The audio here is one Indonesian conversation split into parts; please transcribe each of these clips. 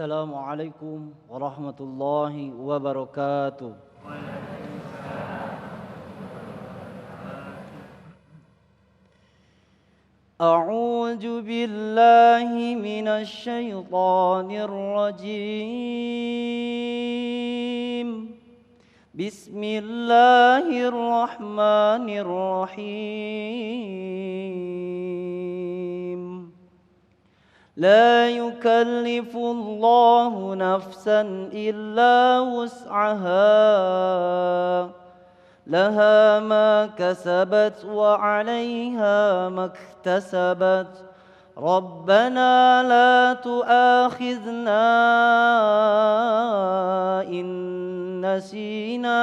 Assalamualaikum warahmatullahi wabarakatuh. أعوذ بالله من الشيطان الرجيم. بسم الله الرحمن الرحيم. لا يكلف الله نفسا إلا وسعها لها ما كسبت وعليها ما اكتسبت ربنا لا تؤاخذنا إن نسينا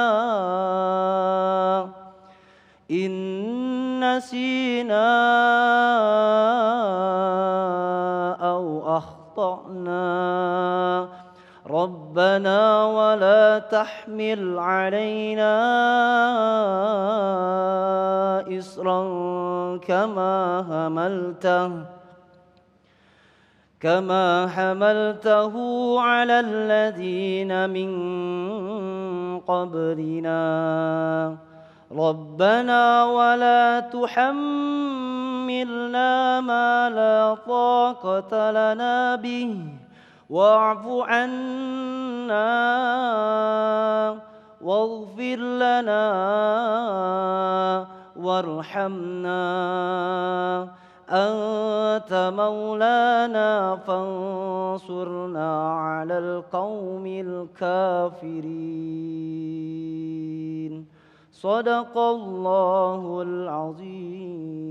أو أخطأنا ربنا ولا تحمل علينا إصرا كما حملته على الذين من قبلنا ربنا ولا تحملنا ما لا طاقة لنا به واعف عنا واغفر لنا وارحمنا أنت مولانا فانصرنا على القوم الكافرين صدق الله العظيم.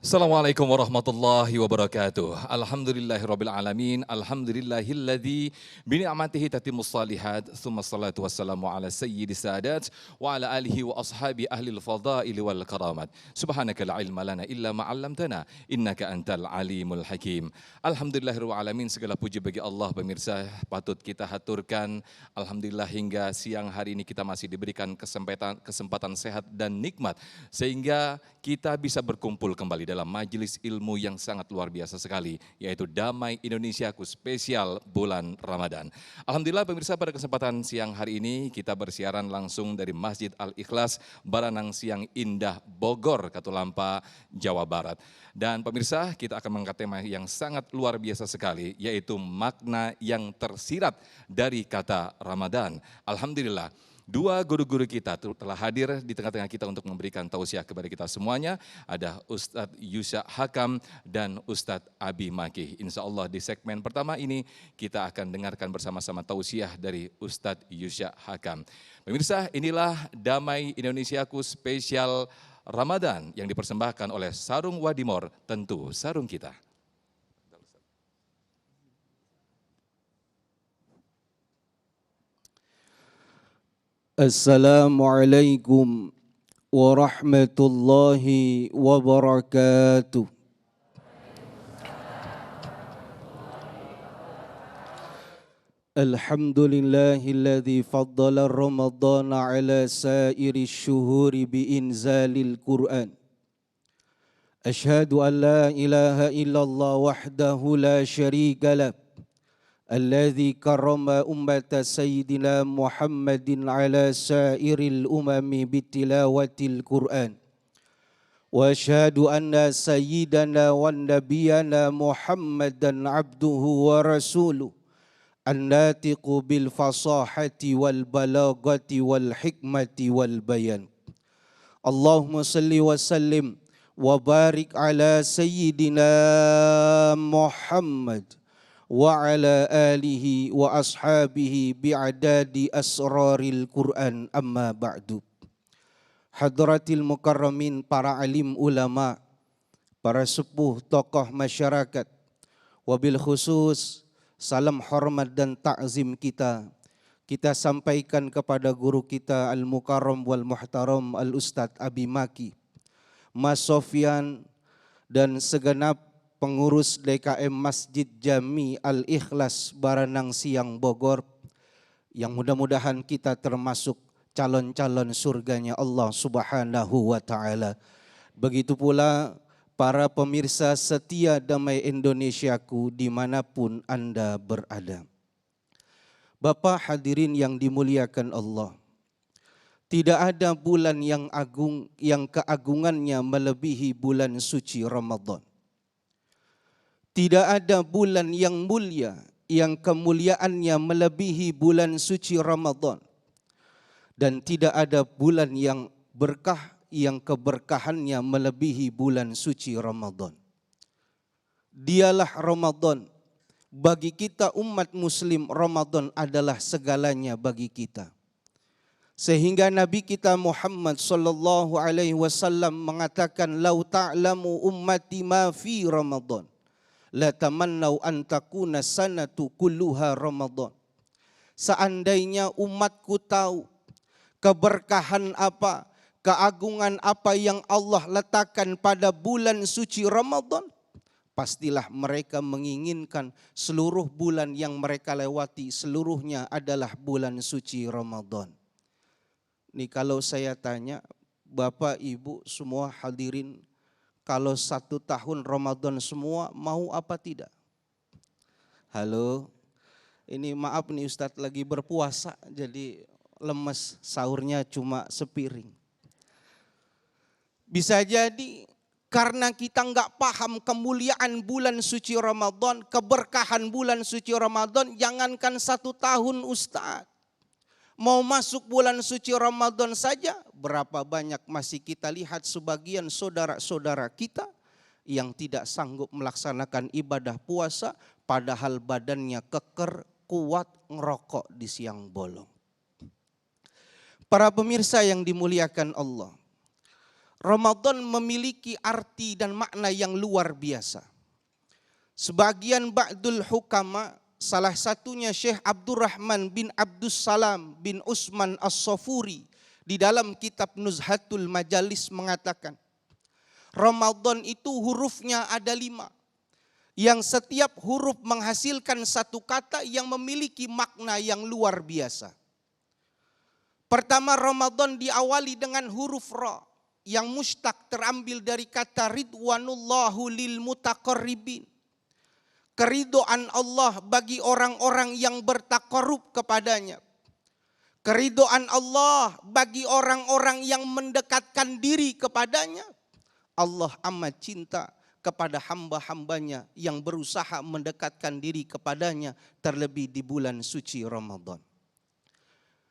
Assalamualaikum warahmatullahi wabarakatuh. Alhamdulillahirabbil alamin. Alhamdulillahilladzi bi ni'matihi tatimmus shalihat. Tsumma shalatu wassalamu ala sayyidis sadat wa ala alihi wa ashabi ahlil fadaili wal karamat. Subhanaka la ilma lana illa ma 'allamtana innaka antal alimul hakim. Alhamdulillahirabbil alamin. Segala puji bagi Allah pemirsa, patut kita haturkan alhamdulillah hingga siang hari ini kita masih diberikan kesempatan sehat dan nikmat sehingga kita bisa berkumpul kembali dalam majelis ilmu yang sangat luar biasa sekali, yaitu Damai Indonesiaku spesial bulan Ramadan. Alhamdulillah pemirsa, pada kesempatan siang hari ini kita bersiaran langsung dari Masjid Al-Ikhlas, Baranang Siang Indah, Bogor, Katulampa, Jawa Barat. Dan pemirsa, kita akan mengangkat tema yang sangat luar biasa sekali, yaitu makna yang tersirat dari kata Ramadan. Alhamdulillah. Dua guru-guru kita telah hadir di tengah-tengah kita untuk memberikan tausiah kepada kita semuanya. Ada Ustadz Yusya Hakam dan Ustadz Abi Makih. Insya Allah di segmen pertama ini kita akan dengarkan bersama-sama tausiah dari Ustadz Yusya Hakam. Pemirsa, inilah Damai Indonesiaku spesial Ramadan yang dipersembahkan oleh Sarung Wadimor, tentu sarung kita. Assalamualaikum warahmatullahi wabarakatuh. Alhamdulillahilladzi faddala Ramadana ala sairi syuhuri biinzalil Qur'an. Ashhadu an la ilaha illallah wahdahu la syarika lah. الذي كرم أمة سيدنا محمد على سائر الأمم بتلاوة القرآن وأشهد أن سيدنا ونبينا محمدا عبده ورسوله الناطق بالفصاحة والبلاغة والحكمة والبيان اللهم صل وسلم وبارك على سيدنا محمد وعلى آله وأصحابه بعداد أسرار القرآن أما بعد. Hadratil mukarramin, para alim ulama, para sepuh tokoh masyarakat, wabil khusus salam hormat dan ta'zim kita sampaikan kepada guru kita al-mukarram wal muhtaram al-ustadz Abi Maki, Mas Sofyan dan segenap pengurus DKM Masjid Jami Al-Ikhlas Baranang Siang Bogor, yang mudah-mudahan kita termasuk calon-calon surganya Allah Subhanahu wa Ta'ala. Begitu pula para pemirsa setia Damai Indonesiaku dimanapun Anda berada. Bapak hadirin yang dimuliakan Allah, tidak ada bulan yang agung yang keagungannya melebihi bulan suci Ramadan. Tidak ada bulan yang mulia yang kemuliaannya melebihi bulan suci Ramadan. Dan tidak ada bulan yang berkah yang keberkahannya melebihi bulan suci Ramadan. Dialah Ramadan. Bagi kita umat muslim, Ramadan adalah segalanya bagi kita. Sehingga Nabi kita Muhammad sallallahu alaihi wasallam mengatakan, "Lau ta'lamu ummati ma fi Ramadan, la tamannau an takuna sanatu kulluha Ramadan." Seandainya umatku tahu keberkahan apa, keagungan apa yang Allah letakkan pada bulan suci Ramadan, pastilah mereka menginginkan seluruh bulan yang mereka lewati seluruhnya adalah bulan suci Ramadan. Nih kalau saya tanya Bapak Ibu semua hadirin, kalau 1 tahun Ramadan semua mau apa tidak? Halo, ini maaf nih Ustadz lagi berpuasa jadi lemes, sahurnya cuma sepiring. Bisa jadi karena kita nggak paham kemuliaan bulan suci Ramadan, keberkahan bulan suci Ramadan, jangankan 1 tahun Ustadz. Mau masuk bulan suci Ramadan saja, berapa banyak masih kita lihat sebagian saudara-saudara kita yang tidak sanggup melaksanakan ibadah puasa, padahal badannya keker, kuat, ngerokok di siang bolong. Para pemirsa yang dimuliakan Allah, Ramadan memiliki arti dan makna yang luar biasa. Sebagian ba'dul hukama, salah satunya Syekh Abdurrahman bin Abdussalam bin Usman As-Safuri di dalam kitab Nuzhatul Majalis mengatakan, Ramadan itu hurufnya ada 5. Yang setiap huruf menghasilkan satu kata yang memiliki makna yang luar biasa. Pertama, Ramadan diawali dengan huruf Ra yang mustaq terambil dari kata ridwanullahu lil mutaqarribin. Keridhaan Allah bagi orang-orang yang bertaqarrub kepadanya. Keridhaan Allah bagi orang-orang yang mendekatkan diri kepadanya. Allah amat cinta kepada hamba-hambanya yang berusaha mendekatkan diri kepadanya, terlebih di bulan suci Ramadan.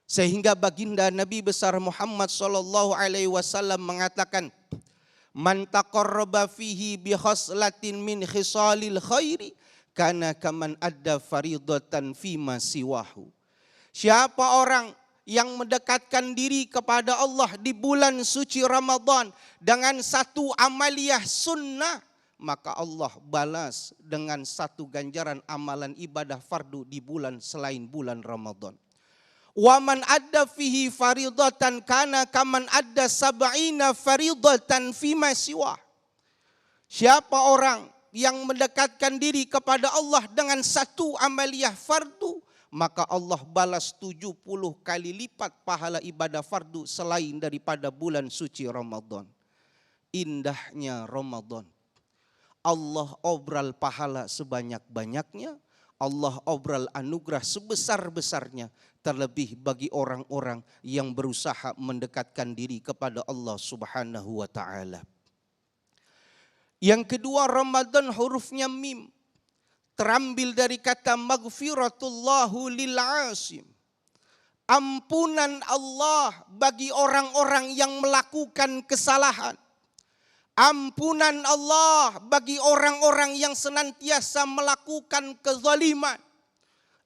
Sehingga baginda Nabi besar Muhammad sallallahu alaihi wasallam mengatakan, "Man taqarraba fihi bi khaslatin min khisalil khairi kana kaman adda faridatan fima siwahu." Siapa orang yang mendekatkan diri kepada Allah di bulan suci Ramadan dengan satu amaliyah sunnah, maka Allah balas dengan satu ganjaran amalan ibadah fardu di bulan selain bulan Ramadan. Wa man adda fihi faridatan kana kaman adda sab'ina faridatan fima siwah. Siapa orang yang mendekatkan diri kepada Allah dengan satu amaliyah fardu, maka Allah balas 70 kali lipat pahala ibadah fardu selain daripada bulan suci Ramadan. Indahnya Ramadan. Allah obral pahala sebanyak-banyaknya, Allah obral anugerah sebesar-besarnya, terlebih bagi orang-orang yang berusaha mendekatkan diri kepada Allah Subhanahu wa ta'ala. Yang kedua, Ramadan hurufnya mim. Terambil dari kata maghfiratullahu lil asim. Ampunan Allah bagi orang-orang yang melakukan kesalahan. Ampunan Allah bagi orang-orang yang senantiasa melakukan kezaliman.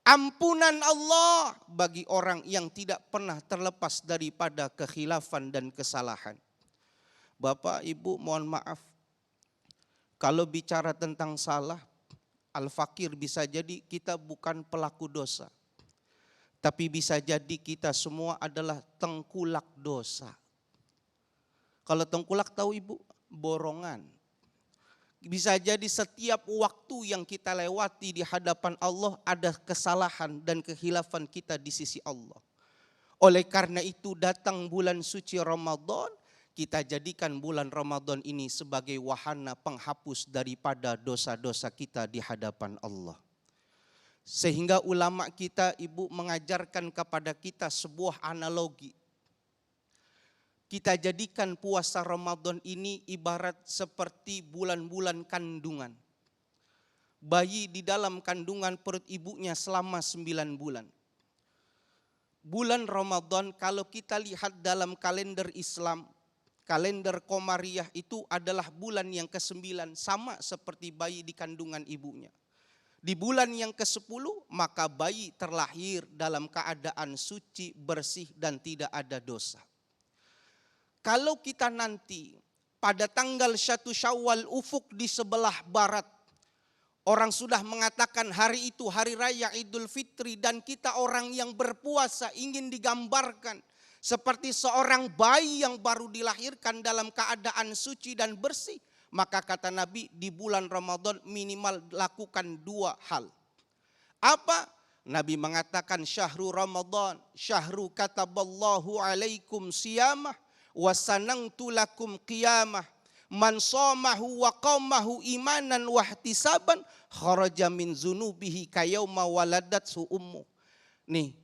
Ampunan Allah bagi orang yang tidak pernah terlepas daripada kekhilafan dan kesalahan. Bapak, Ibu, mohon maaf. Kalau bicara tentang salah, Al-Fakir bisa jadi kita bukan pelaku dosa. Tapi bisa jadi kita semua adalah tengkulak dosa. Kalau tengkulak tahu Ibu? Borongan. Bisa jadi setiap waktu yang kita lewati di hadapan Allah ada kesalahan dan kekhilafan kita di sisi Allah. Oleh karena itu datang bulan suci Ramadan, kita jadikan bulan Ramadan ini sebagai wahana penghapus daripada dosa-dosa kita di hadapan Allah. Sehingga ulama kita, Ibu, mengajarkan kepada kita sebuah analogi. Kita jadikan puasa Ramadan ini ibarat seperti bulan-bulan kandungan. Bayi di dalam kandungan perut ibunya selama 9 bulan. Bulan Ramadan kalau kita lihat dalam kalender Islam, kalender Komariah itu adalah bulan yang ke-9, sama seperti bayi di kandungan ibunya. Di bulan yang ke-10 maka bayi terlahir dalam keadaan suci, bersih dan tidak ada dosa. Kalau kita nanti pada tanggal 1 Syawal ufuk di sebelah barat, orang sudah mengatakan hari itu hari raya Idul Fitri dan kita orang yang berpuasa ingin digambarkan seperti seorang bayi yang baru dilahirkan dalam keadaan suci dan bersih. Maka kata Nabi di bulan Ramadan minimal lakukan 2 hal. Apa? Nabi mengatakan syahrul Ramadan, syahru kataballahu alaikum siyamah wa sanangtu lakum qiyamah. Man shamahu wa qamahu imanan wa ihtisaban kharaja min zunubihi kayauma waladatsu ummu. Nih,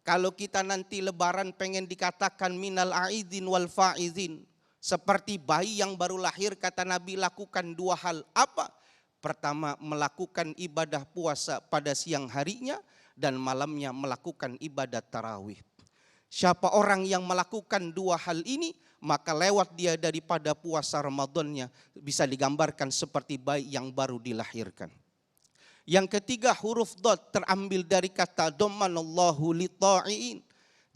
kalau kita nanti lebaran pengen dikatakan minal aidin wal faizin, seperti bayi yang baru lahir, kata Nabi lakukan 2 hal. Apa? Pertama, melakukan ibadah puasa pada siang harinya dan malamnya melakukan ibadah tarawih. Siapa orang yang melakukan 2 hal ini, maka lewat dia daripada puasa Ramadannya bisa digambarkan seperti bayi yang baru dilahirkan. Yang ketiga, huruf dad terambil dari kata domanallahu li ta'iin,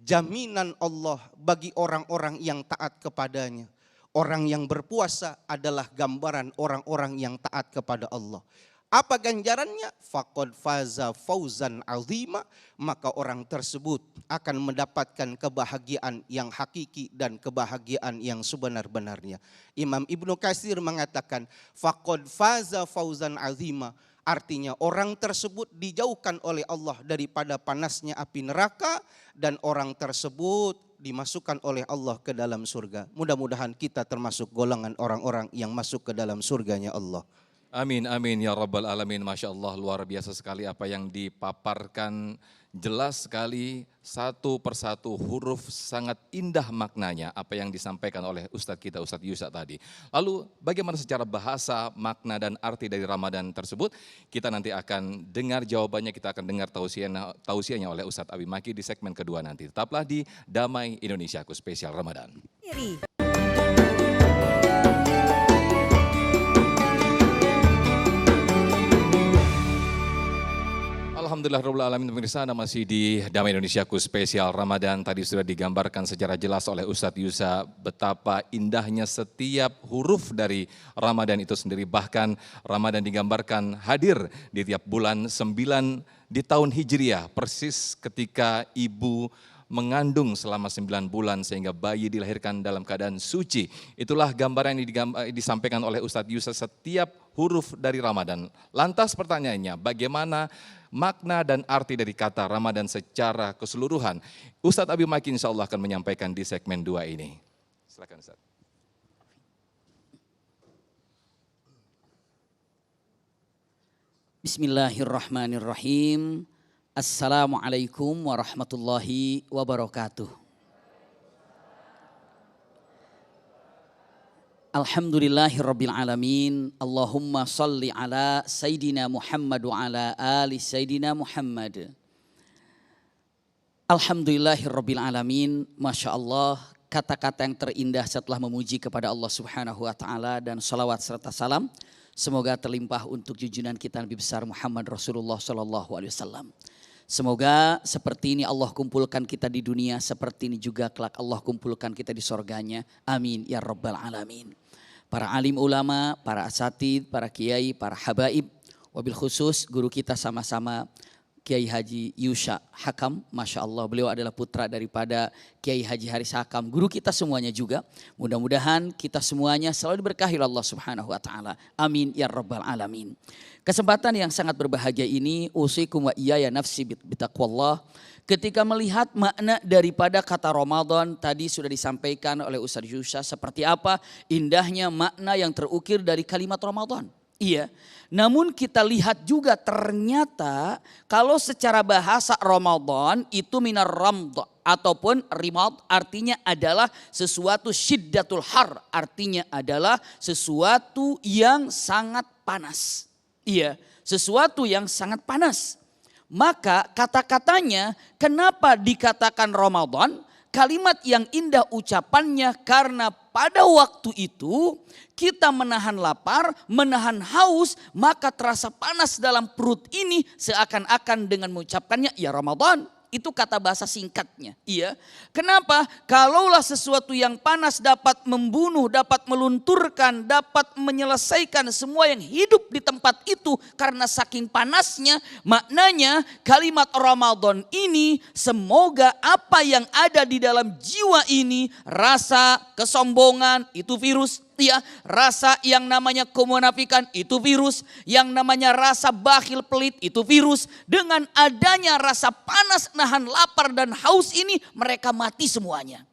jaminan Allah bagi orang-orang yang taat kepadanya. Orang yang berpuasa adalah gambaran orang-orang yang taat kepada Allah. Apa ganjarannya? Faqad faza fauzan azima, maka orang tersebut akan mendapatkan kebahagiaan yang hakiki dan kebahagiaan yang sebenar-benarnya. Imam Ibnu Katsir mengatakan faqad faza fauzan azima, artinya orang tersebut dijauhkan oleh Allah daripada panasnya api neraka dan orang tersebut dimasukkan oleh Allah ke dalam surga. Mudah-mudahan kita termasuk golongan orang-orang yang masuk ke dalam surganya Allah. Amin, amin ya Rabbal Alamin. Masya Allah, luar biasa sekali apa yang dipaparkan, jelas sekali satu persatu huruf, sangat indah maknanya apa yang disampaikan oleh Ustadz kita, Ustadz Yusa tadi. Lalu bagaimana secara bahasa, makna dan arti dari Ramadan tersebut? Kita nanti akan dengar jawabannya, kita akan dengar tausiahnya oleh Ustadz Abi Maki di segmen kedua nanti. Tetaplah di Damai Indonesiaku spesial Ramadan. Alhamdulillahirrahmanirrahim, pemirsa, Anda masih di Damai Indonesiaku spesial Ramadan. Tadi sudah digambarkan secara jelas oleh Ustadz Yusa betapa indahnya setiap huruf dari Ramadan itu sendiri. Bahkan Ramadan digambarkan hadir di tiap bulan 9 di tahun Hijriah, persis ketika ibu mengandung selama 9 bulan sehingga bayi dilahirkan dalam keadaan suci. Itulah gambaran yang disampaikan oleh Ustadz Yusa setiap huruf dari Ramadan. Lantas pertanyaannya, bagaimana makna dan arti dari kata Ramadan secara keseluruhan? Ustadz Abi Maki insya Allah akan menyampaikan di segmen 2 ini. Silakan Ustadz. Bismillahirrahmanirrahim. Assalamualaikum warahmatullahi wabarakatuh. Alhamdulillahirabbil alamin. Allahumma salli ala Sayyidina Muhammad wa ala ali Sayyidina Muhammad. Alhamdulillahirabbil alamin. Masya Allah, kata-kata yang terindah setelah memuji kepada Allah Subhanahu wa taala dan salawat serta salam semoga terlimpah untuk junjungan kita Nabi besar Muhammad Rasulullah sallallahu alaihi wasallam. Semoga seperti ini Allah kumpulkan kita di dunia, seperti ini juga kelak Allah kumpulkan kita di surganya. Amin ya rabbal alamin. Para alim ulama, para asatid, para kiai, para habaib, wabil khusus guru kita sama-sama Kiai Haji Yusha Hakam, Masya Allah beliau adalah putra daripada Kiai Haji Haris Hakam, guru kita semuanya juga. Mudah-mudahan kita semuanya selalu diberkahi oleh Allah Subhanahu wa taala. Amin ya rabbal alamin. Kesempatan yang sangat berbahagia ini usikum wa iyaya nafsi bitaqwallah. Ketika melihat makna daripada kata Ramadan tadi sudah disampaikan oleh Ustaz Yusha seperti apa indahnya makna yang terukir dari kalimat Ramadan. Iya, namun kita lihat juga ternyata kalau secara bahasa Ramadan itu minar ramd ataupun rimad artinya adalah sesuatu syiddatul har, artinya adalah sesuatu yang sangat panas. Iya, sesuatu yang sangat panas. Maka kata-katanya kenapa dikatakan Ramadan? Kalimat yang indah ucapannya karena pada waktu itu kita menahan lapar, menahan haus, maka terasa panas dalam perut ini seakan-akan dengan mengucapkannya ya Ramadan. Itu kata bahasa singkatnya. Iya. Kenapa? Kalaulah sesuatu yang panas dapat membunuh, dapat melunturkan, dapat menyelesaikan semua yang hidup di tempat itu karena saking panasnya, maknanya kalimat Ramadan ini semoga apa yang ada di dalam jiwa ini, rasa kesombongan itu virus. Ya, rasa yang namanya kemunafikan itu virus, yang namanya rasa bakhil pelit itu virus. Dengan adanya rasa panas, nahan lapar dan haus ini mereka mati semuanya.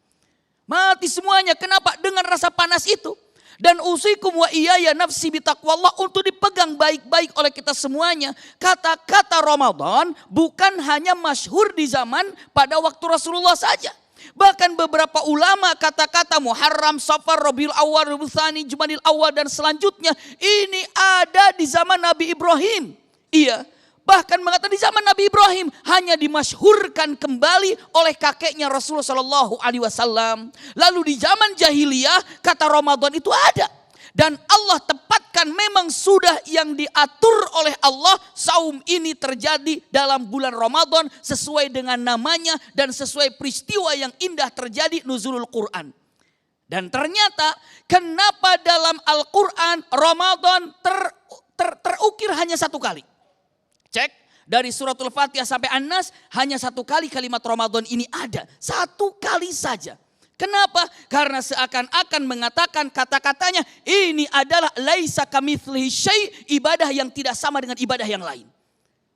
Mati semuanya, kenapa? Dengan rasa panas itu. Dan usikum wa iyaya nafsi bitaqwallah untuk dipegang baik-baik oleh kita semuanya. Kata-kata Ramadan bukan hanya masyhur di zaman pada waktu Rasulullah saja. Bahkan beberapa ulama kata-kata Muharram, Safar, Rabiul Awal, Rabiul Tsani, Jumadil Awal dan selanjutnya ini ada di zaman Nabi Ibrahim. Iya, bahkan mengatakan di zaman Nabi Ibrahim hanya dimasyhurkan kembali oleh kakeknya Rasulullah Shallallahu Alaihi Wasallam. Lalu di zaman jahiliyah kata Ramadan itu ada. Dan Allah tepatkan memang sudah yang diatur oleh Allah saum ini terjadi dalam bulan Ramadan sesuai dengan namanya dan sesuai peristiwa yang indah terjadi nuzulul Quran. Dan ternyata kenapa dalam Al-Quran Ramadan terukir hanya satu kali. Cek dari suratul Fatihah sampai An-Nas hanya satu kali kalimat Ramadan ini ada. Satu kali saja. Kenapa? Karena seakan-akan mengatakan kata-katanya ini adalah laisa kamitslihi syai', ibadah yang tidak sama dengan ibadah yang lain.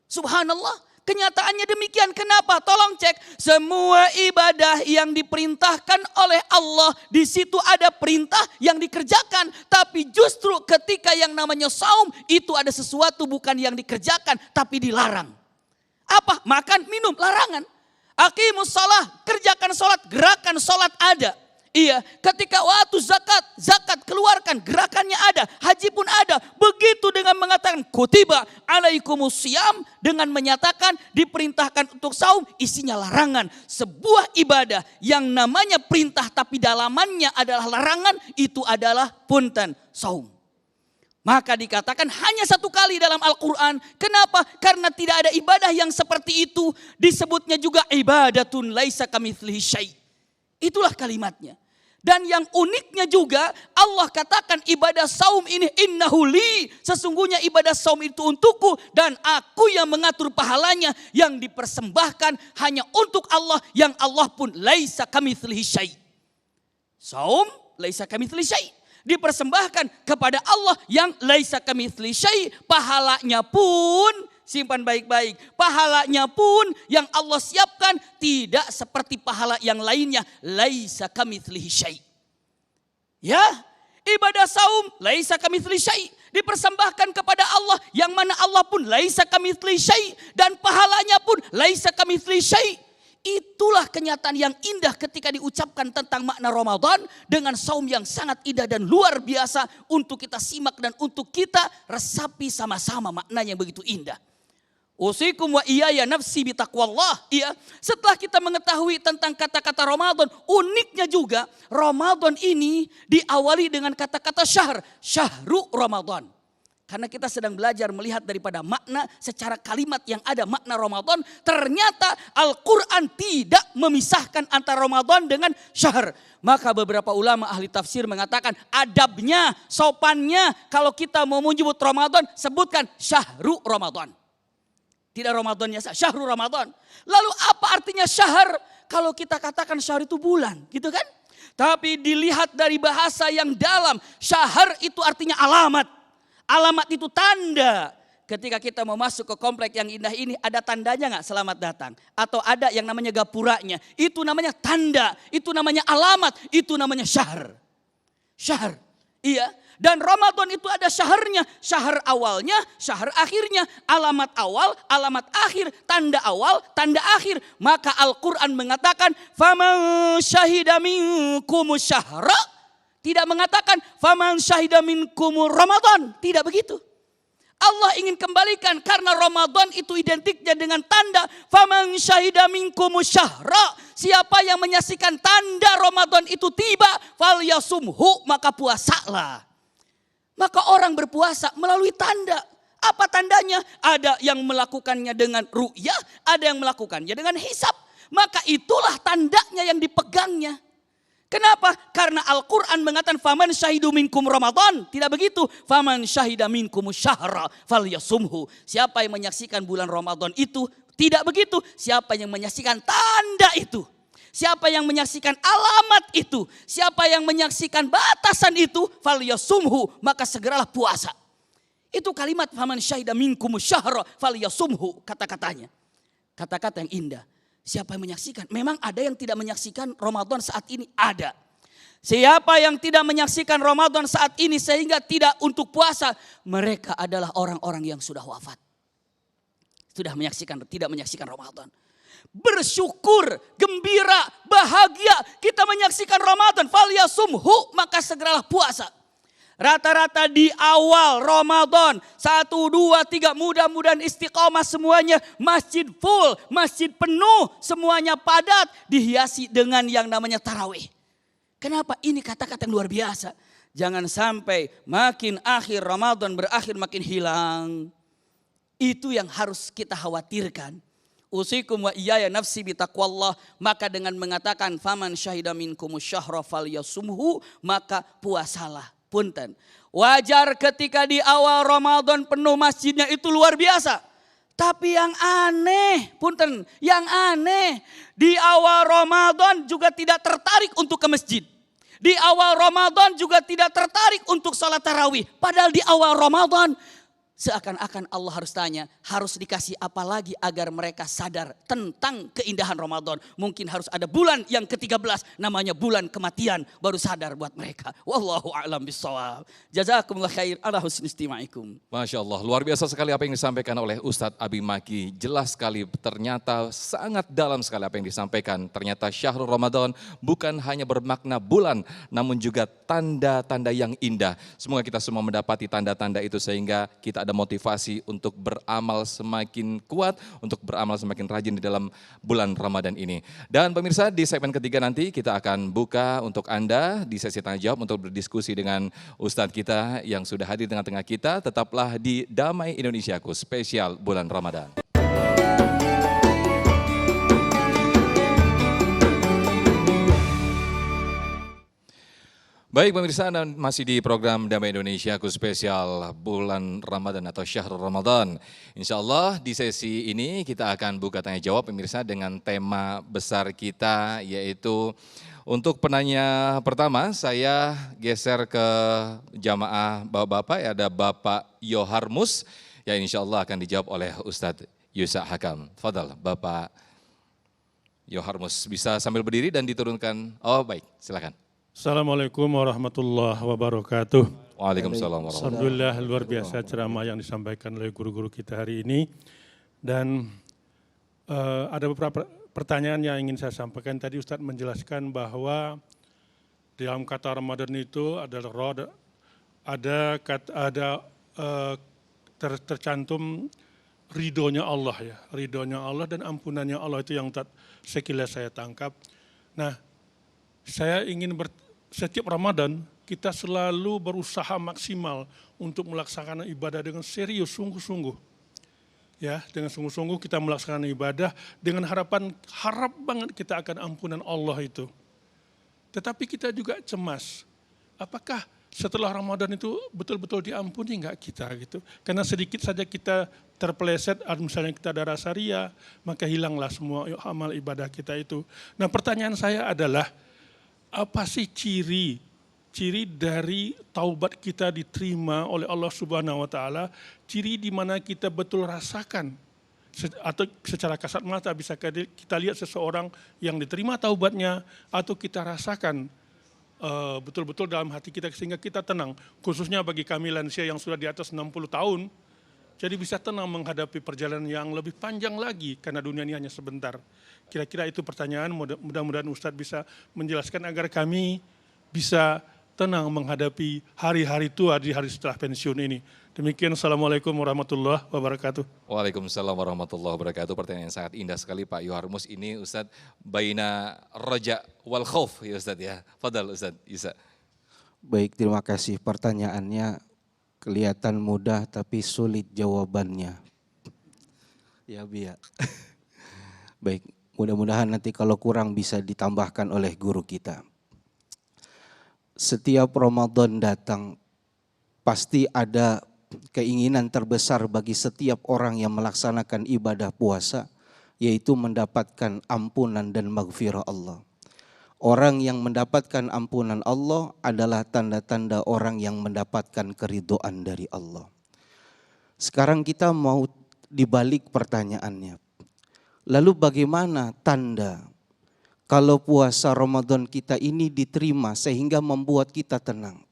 Subhanallah, kenyataannya demikian. Kenapa? Tolong cek semua ibadah yang diperintahkan oleh Allah di situ ada perintah yang dikerjakan, tapi justru ketika yang namanya saum itu ada sesuatu bukan yang dikerjakan tapi dilarang. Apa? Makan, minum, larangan. Aqimus shalah, kerjakan sholat, gerakan sholat ada. Iya, ketika waktu zakat keluarkan, gerakannya ada, haji pun ada. Begitu dengan mengatakan kutiba alaikumus syiyam, dengan menyatakan diperintahkan untuk saum, isinya larangan. Sebuah ibadah yang namanya perintah tapi dalamannya adalah larangan, itu adalah punten, saum. Maka dikatakan hanya satu kali dalam Al-Quran. Kenapa? Karena tidak ada ibadah yang seperti itu. Disebutnya juga ibadatun laisa kamitslihi syai'. Itulah kalimatnya. Dan yang uniknya juga Allah katakan ibadah saum ini innahu li. Sesungguhnya ibadah saum itu untukku dan aku yang mengatur pahalanya yang dipersembahkan hanya untuk Allah yang Allah pun laisa kamitslihi syai'. Saum laisa kamitslihi syai'. Dipersembahkan kepada Allah yang laisa kamitslihi syai', pahalanya pun simpan baik-baik. Pahalanya pun yang Allah siapkan tidak seperti pahala yang lainnya, laisa kamitslihi syai'. Ya, ibadah saum laisa kamitslihi syai', dipersembahkan kepada Allah yang mana Allah pun laisa kamitslihi syai' dan pahalanya pun laisa kamitslihi syai'. Itulah kenyataan yang indah ketika diucapkan tentang makna Ramadan dengan saum yang sangat indah dan luar biasa untuk kita simak dan untuk kita resapi sama-sama maknanya yang begitu indah. Usikum wa iyaya nafsi bitaqwallah. Iya, setelah kita mengetahui tentang kata-kata Ramadan, uniknya juga Ramadan ini diawali dengan kata-kata syahru Ramadan. Karena kita sedang belajar melihat daripada makna secara kalimat yang ada makna Ramadan. Ternyata Al-Quran tidak memisahkan antara Ramadan dengan syahr. Maka beberapa ulama ahli tafsir mengatakan adabnya, sopannya kalau kita mau menyebut Ramadan sebutkan syahru Ramadan. Tidak Ramadannya, syahrul Ramadan. Lalu apa artinya syahr? Kalau kita katakan syahr itu bulan, gitu kan? Tapi dilihat dari bahasa yang dalam, syahr itu artinya alamat. Alamat itu tanda. Ketika kita mau masuk ke komplek yang indah ini, ada tandanya nggak selamat datang? Atau ada yang namanya gapuranya? Itu namanya tanda, itu namanya alamat, itu namanya syahr. Syahr, iya. Dan Ramadan itu ada syahrnya, syahr awalnya, syahr akhirnya, alamat awal, alamat akhir, tanda awal, tanda akhir. Maka Al-Quran mengatakan, faman syahida minkumus syahra. Tidak mengatakan, faman syahida minkumur Ramadan. Tidak begitu. Allah ingin kembalikan karena Ramadan itu identiknya dengan tanda faman syahida minkumus syahra. Siapa yang menyaksikan tanda Ramadan itu tiba, falyasumhu, maka puasalah. Maka orang berpuasa melalui tanda. Apa tandanya? Ada yang melakukannya dengan ru'yah, ada yang melakukannya dengan hisab. Maka itulah tandanya yang dipegangnya. Kenapa? Karena Al-Quran mengatakan faman syahidu minkum Ramadan. Tidak begitu. Faman syahida minkum syahra falyasumhu. Siapa yang menyaksikan bulan Ramadan itu, tidak begitu. Siapa yang menyaksikan tanda itu. Siapa yang menyaksikan alamat itu. Siapa yang menyaksikan batasan itu. Falyasumhu. Maka segeralah puasa. Itu kalimat faman syahida minkum syahra falyasumhu. Kata-katanya. Kata-kata yang indah. Siapa yang menyaksikan? Memang ada yang tidak menyaksikan Ramadan saat ini? Ada. Siapa yang tidak menyaksikan Ramadan saat ini sehingga tidak untuk puasa? Mereka adalah orang-orang yang sudah wafat. Sudah menyaksikan, tidak menyaksikan Ramadan. Bersyukur, gembira, bahagia kita menyaksikan Ramadan. Falyasumhu, maka segeralah puasa. Rata-rata di awal Ramadan 1, 2, 3 mudah-mudahan istiqomah semuanya, masjid full, masjid penuh, semuanya padat, dihiasi dengan yang namanya tarawih. Kenapa? Ini kata-kata yang luar biasa. Jangan sampai makin akhir Ramadan berakhir makin hilang. Itu yang harus kita khawatirkan. Usikum wa iyaya nafsi bitaqwallah, maka dengan mengatakan faman syahida minkumus syahra falyasumhu, maka puasalah. Punten. Wajar ketika di awal Ramadan penuh masjidnya itu luar biasa. Tapi yang aneh, punten, yang aneh di awal Ramadan juga tidak tertarik untuk ke masjid. Di awal Ramadan juga tidak tertarik untuk salat tarawih. Padahal di awal Ramadan seakan-akan Allah harus tanya, harus dikasih apa lagi agar mereka sadar tentang keindahan Ramadan. Mungkin harus ada bulan yang ke-13 namanya bulan kematian baru sadar buat mereka. Wallahu a'lam bishawab. Jazakumullah khair ala husni istima'ikum. Masya Allah, luar biasa sekali apa yang disampaikan oleh Ustadz Abi Maki. Jelas sekali, ternyata sangat dalam sekali apa yang disampaikan. Ternyata syahrul Ramadan bukan hanya bermakna bulan, namun juga tanda-tanda yang indah. Semoga kita semua mendapati tanda-tanda itu sehingga kita ada motivasi untuk beramal semakin kuat, untuk beramal semakin rajin di dalam bulan Ramadan ini. Dan pemirsa, di segmen ketiga nanti kita akan buka untuk Anda di sesi tanya jawab untuk berdiskusi dengan Ustadz kita yang sudah hadir di tengah-tengah kita. Tetaplah di Damai Indonesiaku spesial bulan Ramadan. Baik pemirsa, Anda masih di program Damai Indonesia khusus spesial bulan Ramadan atau Syahrul Ramadan. Insya Allah di sesi ini kita akan buka tanya jawab pemirsa dengan tema besar kita, yaitu untuk penanya pertama saya geser ke jamaah bapak-bapak, ya, ada Bapak Yoharmus yang insya Allah akan dijawab oleh Ustadz Yusa Hakam. Fadal Bapak Yoharmus, bisa sambil berdiri dan diturunkan. Oh baik, silakan. Assalamualaikum warahmatullahi wabarakatuh. Waalaikumsalam warahmatullahi wabarakatuh. Alhamdulillah luar biasa ceramah yang disampaikan oleh guru-guru kita hari ini. Dan ada beberapa pertanyaan yang ingin saya sampaikan. Tadi Ustadz menjelaskan bahwa dalam kata Ramadan itu adalah tercantum ridhonya Allah, ya, ridhonya Allah dan ampunannya Allah, itu yang sekilas saya tangkap. Nah, saya ingin setiap Ramadan kita selalu berusaha maksimal untuk melaksanakan ibadah dengan serius, sungguh-sungguh. Ya, dengan sungguh-sungguh kita melaksanakan ibadah dengan harap banget kita akan ampunan Allah itu. Tetapi kita juga cemas, apakah setelah Ramadan itu betul-betul diampuni nggak kita gitu. Karena sedikit saja kita terpeleset, misalnya kita ada rasa ria, maka hilanglah semua amal ibadah kita itu. Nah pertanyaan saya adalah, apa sih ciri dari taubat kita diterima oleh Allah Subhanahu wa taala, ciri di mana kita betul rasakan atau secara kasat mata bisa kita lihat seseorang yang diterima taubatnya atau kita rasakan betul-betul dalam hati kita sehingga kita tenang, khususnya bagi kami lansia yang sudah di atas 60 tahun, jadi bisa tenang menghadapi perjalanan yang lebih panjang lagi karena dunia ini hanya sebentar. Kira-kira itu pertanyaan, mudah-mudahan Ustadz bisa menjelaskan agar kami bisa tenang menghadapi hari-hari tua di hari setelah pensiun ini. Demikian, Assalamualaikum warahmatullahi wabarakatuh. Waalaikumsalam warahmatullahi wabarakatuh. Pertanyaan yang sangat indah sekali Pak Yoharmus. Ini Ustadz baina roja wal khauf ya Ustadz ya. Fadal Ustadz Isa. Baik, terima kasih. Pertanyaannya kelihatan mudah tapi sulit jawabannya. Ya Bia. Baik, mudah-mudahan nanti kalau kurang bisa ditambahkan oleh guru kita. Setiap Ramadan datang pasti ada keinginan terbesar bagi setiap orang yang melaksanakan ibadah puasa, yaitu mendapatkan ampunan dan maghfirah Allah. Orang yang mendapatkan ampunan Allah adalah tanda-tanda orang yang mendapatkan keridhaan dari Allah. Sekarang kita mau dibalik pertanyaannya. Lalu bagaimana tanda kalau puasa Ramadan kita ini diterima sehingga membuat kita tenang?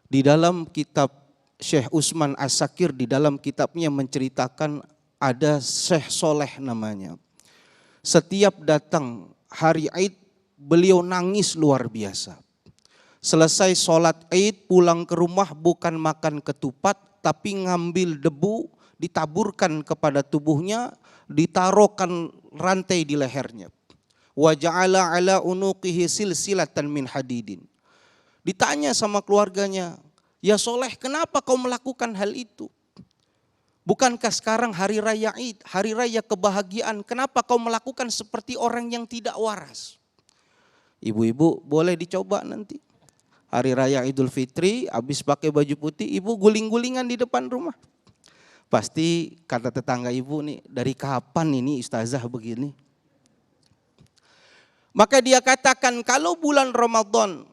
Di dalam kitab Syekh Utsman As-Sakir, di dalam kitabnya menceritakan ada Syekh Soleh namanya. Setiap datang hari Id beliau nangis luar biasa. Selesai sholat Id pulang ke rumah bukan makan ketupat tapi ngambil debu ditaburkan kepada tubuhnya, ditaruhkan rantai di lehernya. Wa ja'ala ala unuqihi silsilatan min hadidin. Ditanya sama keluarganya, ya Soleh, kenapa kau melakukan hal itu? Bukankah sekarang hari raya Id, hari raya kebahagiaan, kenapa kau melakukan seperti orang yang tidak waras? Ibu-ibu boleh dicoba nanti. Hari raya Idul Fitri, habis pakai baju putih, ibu guling-gulingan di depan rumah. Pasti kata tetangga ibu nih, dari kapan ini ustazah begini? Maka dia katakan, kalau bulan Ramadan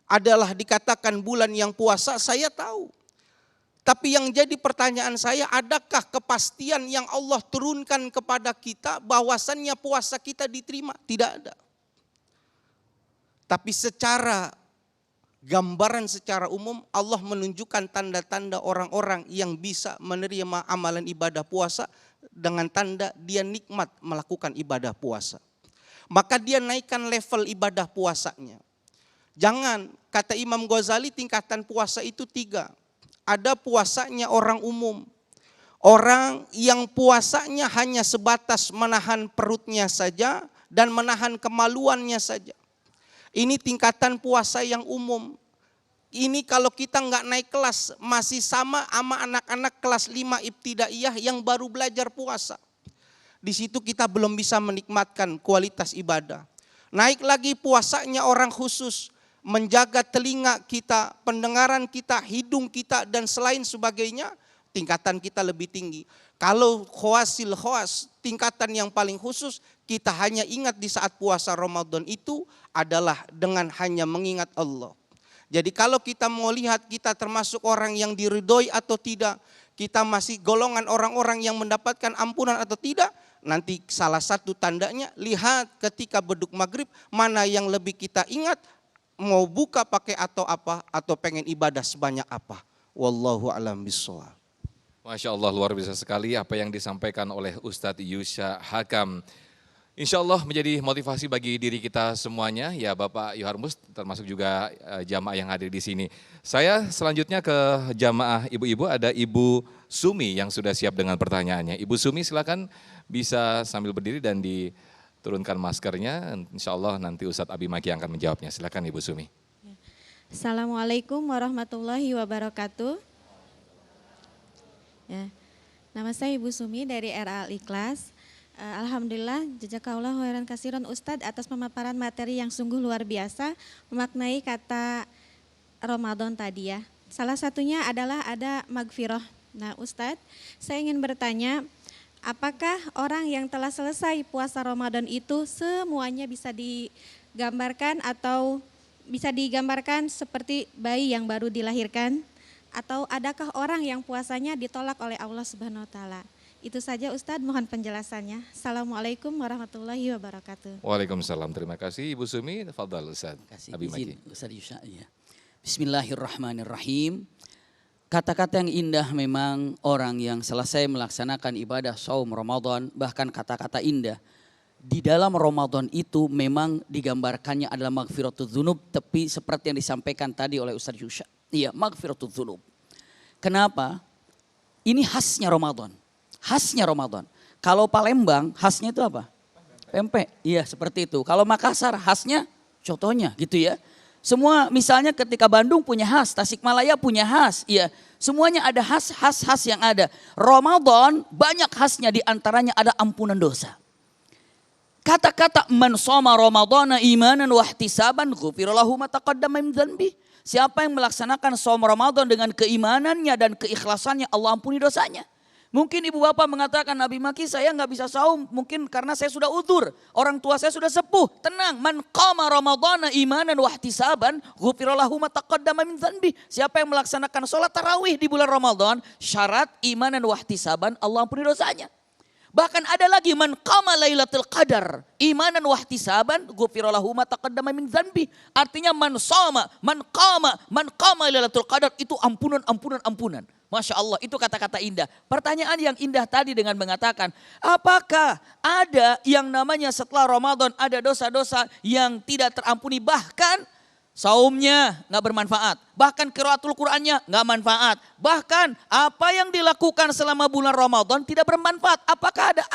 adalah dikatakan bulan yang puasa, saya tahu. Tapi yang jadi pertanyaan saya, adakah kepastian yang Allah turunkan kepada kita bahwasannya puasa kita diterima? Tidak ada. Tapi secara gambaran secara umum Allah menunjukkan tanda-tanda orang-orang yang bisa menerima amalan ibadah puasa dengan tanda dia nikmat melakukan ibadah puasa. Maka dia naikkan level ibadah puasanya. Jangan, kata Imam Ghazali, tingkatan puasa itu 3. Ada puasanya orang umum. Orang yang puasanya hanya sebatas menahan perutnya saja dan menahan kemaluannya saja. Ini tingkatan puasa yang umum. Ini kalau kita nggak naik kelas, masih sama anak-anak kelas 5 ibtidaiyah yang baru belajar puasa. Di situ kita belum bisa menikmatkan kualitas ibadah. Naik lagi puasanya orang khusus, menjaga telinga kita, pendengaran kita, hidung kita, dan selain sebagainya, tingkatan kita lebih tinggi. Kalau khawasil khawas, tingkatan yang paling khusus, kita hanya ingat di saat puasa Ramadan itu adalah dengan hanya mengingat Allah. Jadi kalau kita mau lihat kita termasuk orang yang diridhoi atau tidak, kita masih golongan orang-orang yang mendapatkan ampunan atau tidak, nanti salah satu tandanya lihat ketika beduk maghrib mana yang lebih kita ingat, mau buka pakai atau apa, atau pengen ibadah sebanyak apa. Wallahu a'lam bishawab. Masya Allah, luar biasa sekali apa yang disampaikan oleh Ustadz Yusya Hakam. Insya Allah menjadi motivasi bagi diri kita semuanya, ya Bapak Yoharmus, termasuk juga jamaah yang hadir di sini. Saya selanjutnya ke jamaah ibu-ibu, ada Ibu Sumi yang sudah siap dengan pertanyaannya. Ibu Sumi silakan bisa sambil berdiri dan diturunkan maskernya. Insya Allah nanti Ustadz Abi Maki yang akan menjawabnya. Silakan Ibu Sumi. Assalamualaikum warahmatullahi wabarakatuh. Ya, nama saya Ibu Sumi dari RA Al-Ikhlas. Alhamdulillah, jazakallahu khairan katsiran Ustadz atas pemaparan materi yang sungguh luar biasa, memaknai kata Ramadan tadi ya. Salah satunya adalah ada magfirah. Nah Ustadz, saya ingin bertanya, apakah orang yang telah selesai puasa Ramadan itu semuanya bisa digambarkan atau bisa digambarkan seperti bayi yang baru dilahirkan? Atau adakah orang yang puasanya ditolak oleh Allah Subhanahu wa taala? Itu saja Ustadz, mohon penjelasannya. Assalamualaikum warahmatullahi wabarakatuh. Waalaikumsalam. Terima kasih Ibu Sumi. Tafadhal Ustaz. Kasih Abi izin Maki. Ustaz Yusha, ya. Bismillahirrahmanirrahim. Kata-kata yang indah memang orang yang selesai melaksanakan ibadah saum Ramadan, bahkan kata-kata indah. Di dalam Ramadan itu memang digambarkannya adalah maghfiratul dzunub, tapi seperti yang disampaikan tadi oleh Ustaz Yusha. Iya, maghfiratul dzunub. Kenapa? Ini khasnya Ramadan. Khasnya Ramadan. Kalau Palembang khasnya itu apa? Pempek. Iya seperti itu. Kalau Makassar khasnya contohnya gitu ya. Semua misalnya ketika Bandung punya khas, Tasikmalaya punya khas. Iya semuanya ada khas yang ada. Ramadan banyak khasnya, diantaranya ada ampunan dosa. Kata-kata man shoma ramadhana imanan wa ihtisaban ghufira lahu ma taqaddama min dzanbi. Siapa yang melaksanakan shaum Ramadan dengan keimanannya dan keikhlasannya, Allah ampuni dosanya. Mungkin ibu bapak mengatakan, Nabi Maki saya nggak bisa saum, mungkin karena saya sudah udzur, orang tua saya sudah sepuh. Tenang, man qama ramadhana imanan wa ihtisaban ghufira lahu ma taqaddama min dzanbi. Siapa yang melaksanakan sholat tarawih di bulan Ramadan, syarat imanan wa ihtisaban, Allah ampuni dosanya. Bahkan ada lagi man qama lailatul qadar imanan wa ihtisaban ghufira lahu ma taqaddama min dzanbi. Artinya man qama lailatul qadar itu ampunan. Masya Allah, itu kata-kata indah. Pertanyaan yang indah tadi dengan mengatakan, apakah ada yang namanya setelah Ramadan ada dosa-dosa yang tidak terampuni, bahkan saumnya nggak bermanfaat, bahkan qiraatul Qur'annya nggak manfaat, bahkan apa yang dilakukan selama bulan Ramadan tidak bermanfaat? Apakah ada?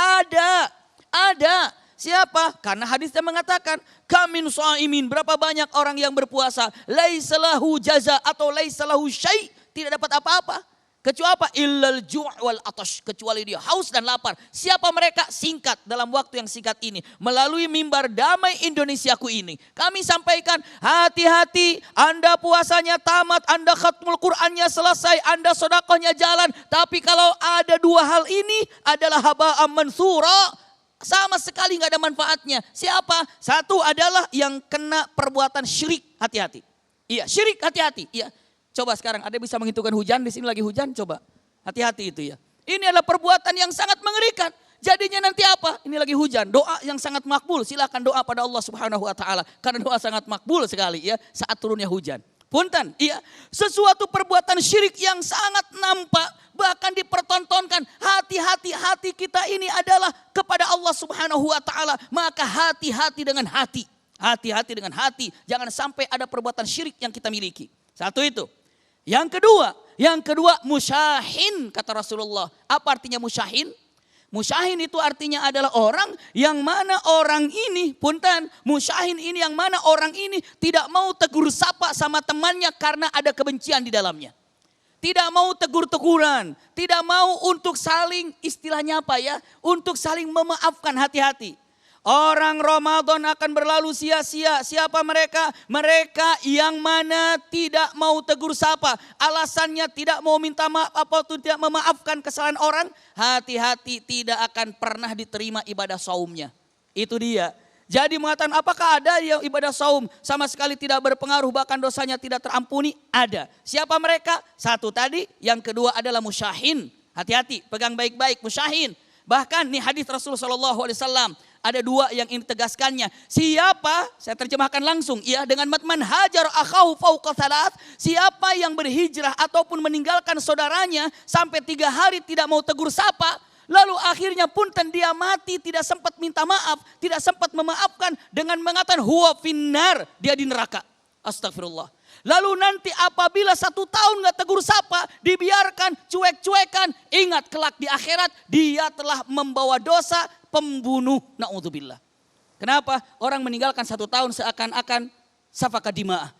Ada. Siapa? Karena hadisnya mengatakan, kamin shaimin, berapa banyak orang yang berpuasa, laisa lahu jaza atau laisa lahu syai', tidak dapat apa-apa. Kecuali apa? Illal ju' wal atash, kecuali dia haus dan lapar. Siapa mereka? Singkat, dalam waktu yang singkat ini, melalui mimbar Damai Indonesiaku ini, kami sampaikan, hati-hati, Anda puasanya tamat, Anda khatmul Qur'annya selesai, Anda sedekahnya jalan, tapi kalau ada dua hal ini adalah haba'am mansura, sama sekali nggak ada manfaatnya. Siapa? Satu adalah yang kena perbuatan syirik, hati-hati. Iya, syirik, hati-hati. Iya. Coba sekarang ada bisa menghitungkan hujan, di sini lagi hujan, coba. Hati-hati itu ya. Ini adalah perbuatan yang sangat mengerikan. Jadinya nanti apa? Ini lagi hujan, doa yang sangat makbul. Silakan doa pada Allah Subhanahu wa taala, karena doa sangat makbul sekali ya saat turunnya hujan. Punten, iya, sesuatu perbuatan syirik yang sangat nampak, bahkan dipertontonkan. Hati-hati, hati kita ini adalah kepada Allah Subhanahu wa taala, maka hati-hati dengan hati. Hati-hati dengan hati, jangan sampai ada perbuatan syirik yang kita miliki. Satu itu. Yang kedua musyahin, kata Rasulullah. Apa artinya musyahin? Musyahin itu artinya adalah orang yang mana orang ini, punten, musyahin ini yang mana orang ini tidak mau tegur sapa sama temannya karena ada kebencian di dalamnya. Tidak mau tegur-teguran, tidak mau untuk saling, istilahnya apa ya, untuk saling memaafkan, hati-hati. Orang Ramadan akan berlalu sia-sia. Siapa mereka? Mereka yang mana tidak mau tegur sapa. Alasannya tidak mau minta maaf atau tidak memaafkan kesalahan orang. Hati-hati, tidak akan pernah diterima ibadah saumnya. Itu dia. Jadi mengatakan apakah ada yang ibadah saum sama sekali tidak berpengaruh, bahkan dosanya tidak terampuni? Ada. Siapa mereka? Satu tadi, yang kedua adalah musyahin. Hati-hati, pegang baik-baik, musyahin. Bahkan nih hadis Rasulullah SAW. Ada dua yang ini tegaskannya. Siapa, saya terjemahkan langsung ya, dengan man hajar akhahu fauqa thalath, siapa yang berhijrah ataupun meninggalkan saudaranya sampai 3 hari tidak mau tegur sapa, lalu akhirnya punten dia mati, tidak sempat minta maaf, tidak sempat memaafkan, dengan mengatakan huwa finnar, dia di neraka. Astagfirullah. Lalu nanti apabila 1 tahun gak tegur sapa, dibiarkan cuek-cuekan, ingat kelak di akhirat dia telah membawa dosa pembunuh, na'udzubillah. Kenapa? Orang meninggalkan 1 tahun seakan-akan safaka dima'ah,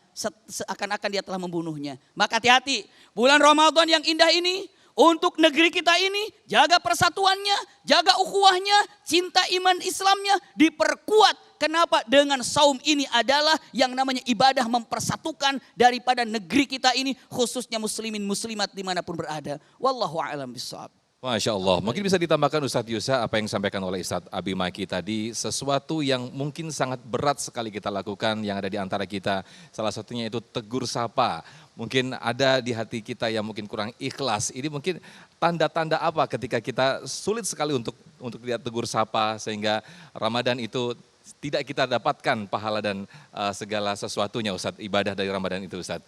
seakan-akan dia telah membunuhnya. Maka hati-hati, bulan Ramadan yang indah ini untuk negeri kita ini, jaga persatuannya, jaga ukhuwahnya, cinta iman Islamnya diperkuat Kenapa? Dengan saum ini adalah yang namanya ibadah mempersatukan daripada negeri kita ini, khususnya muslimin muslimat dimanapun berada. Wallahu a'lam bishawab. Masya Allah, mungkin bisa ditambahkan Ustadz Yusa apa yang disampaikan oleh Ustadz Abi Maki tadi, sesuatu yang mungkin sangat berat sekali kita lakukan yang ada di antara kita. Salah satunya itu tegur sapa. Mungkin ada di hati kita yang mungkin kurang ikhlas. Ini mungkin tanda-tanda apa ketika kita sulit sekali untuk lihat tegur sapa sehingga Ramadan itu tidak kita dapatkan pahala dan segala sesuatunya Ustadz, ibadah dari Ramadan itu Ustadz.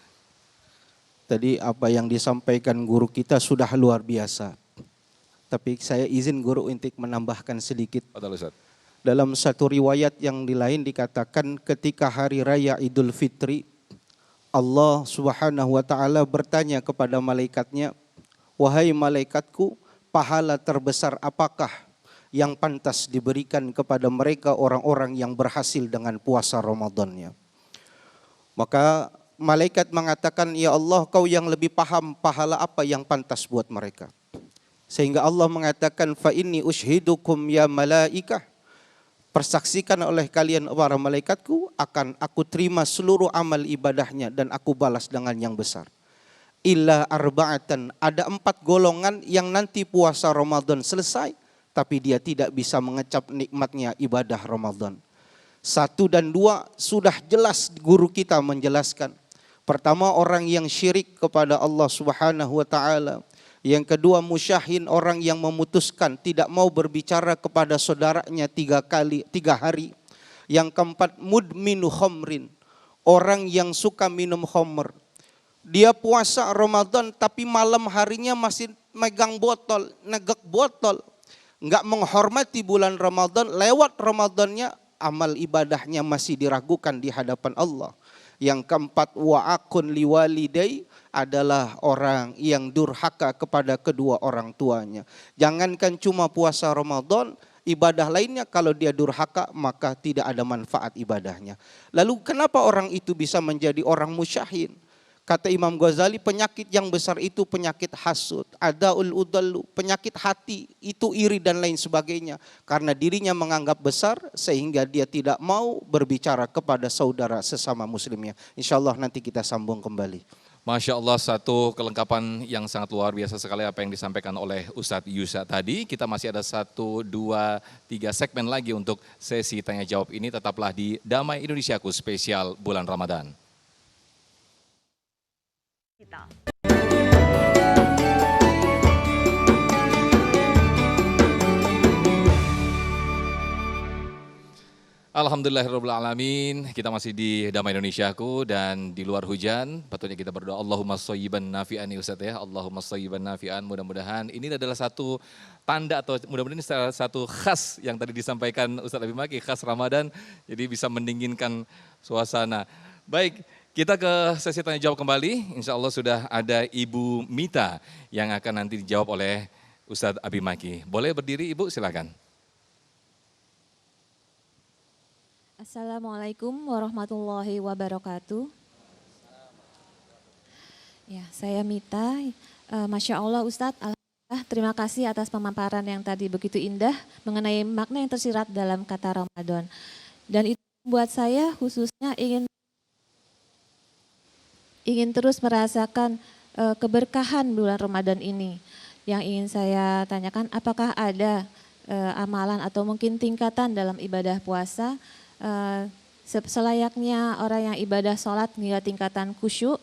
Tadi apa yang disampaikan guru kita sudah luar biasa. Tapi saya izin guru untuk menambahkan sedikit. Betul Ustaz. Dalam satu riwayat yang lain dikatakan ketika hari raya Idul Fitri, Allah Subhanahu wa taala bertanya kepada malaikatnya, "Wahai malaikatku, pahala terbesar apakah yang pantas diberikan kepada mereka orang-orang yang berhasil dengan puasa Ramadannya?" Maka malaikat mengatakan, "Ya Allah, Kau yang lebih paham pahala apa yang pantas buat mereka." Sehingga Allah mengatakan, fa inni ushidukum ya malaikah, persaksikan oleh kalian para malaikatku, akan aku terima seluruh amal ibadahnya dan aku balas dengan yang besar. Illa arba'atan, ada 4 golongan yang nanti puasa Ramadan selesai tapi dia tidak bisa mengecap nikmatnya ibadah Ramadan. 1 dan 2 sudah jelas guru kita menjelaskan. Pertama, orang yang syirik kepada Allah Subhanahu wa taala. Yang kedua, musyahin, orang yang memutuskan tidak mau berbicara kepada saudaranya 3 hari. Yang keempat, mudminu khamrin, orang yang suka minum khamr. Dia puasa Ramadan tapi malam harinya masih megang botol, negek botol. Enggak menghormati bulan Ramadan, lewat Ramadannya amal ibadahnya masih diragukan di hadapan Allah. Yang keempat, wa'akun liwalidai, adalah orang yang durhaka kepada kedua orang tuanya. Jangankan cuma puasa Ramadan, ibadah lainnya kalau dia durhaka maka tidak ada manfaat ibadahnya. Lalu kenapa orang itu bisa menjadi orang musyahin? Kata Imam Ghazali, penyakit yang besar itu penyakit hasud, adaul udallu, penyakit hati, itu iri dan lain sebagainya. Karena dirinya menganggap besar sehingga dia tidak mau berbicara kepada saudara sesama muslimnya. Insya Allah nanti kita sambung kembali. Masya Allah, satu kelengkapan yang sangat luar biasa sekali apa yang disampaikan oleh Ustadz Yusa tadi. Kita masih ada 1, 2, 3 segmen lagi untuk sesi tanya jawab ini. Tetaplah di Damai Indonesiaku spesial bulan Ramadan. Alhamdulillahirrahmanirrahim. Kita masih di Damai Indonesiaku dan di luar hujan. Patutnya kita berdoa Allahumma shayyiban nafi'an ya Ustaz ya. Allahumma shayyiban nafi'an. Mudah-mudahan ini adalah satu tanda atau mudah-mudahan ini salah satu khas yang tadi disampaikan Ustaz Abi Maki, khas Ramadan. Jadi bisa mendinginkan suasana. Baik, kita ke sesi tanya jawab kembali. Insya Allah sudah ada Ibu Mita yang akan nanti dijawab oleh Ustaz Abi Maki. Boleh berdiri Ibu, silakan. Assalamualaikum warahmatullahi wabarakatuh. Ya, saya Mita. Masya Allah Ustadz, alhamdulillah, terima kasih atas pemaparan yang tadi begitu indah mengenai makna yang tersirat dalam kata Ramadan. Dan itu membuat saya khususnya ingin terus merasakan keberkahan bulan Ramadan ini. Yang ingin saya tanyakan, apakah ada amalan atau mungkin tingkatan dalam ibadah puasa selayaknya orang yang ibadah sholat hingga tingkatan khusyuk,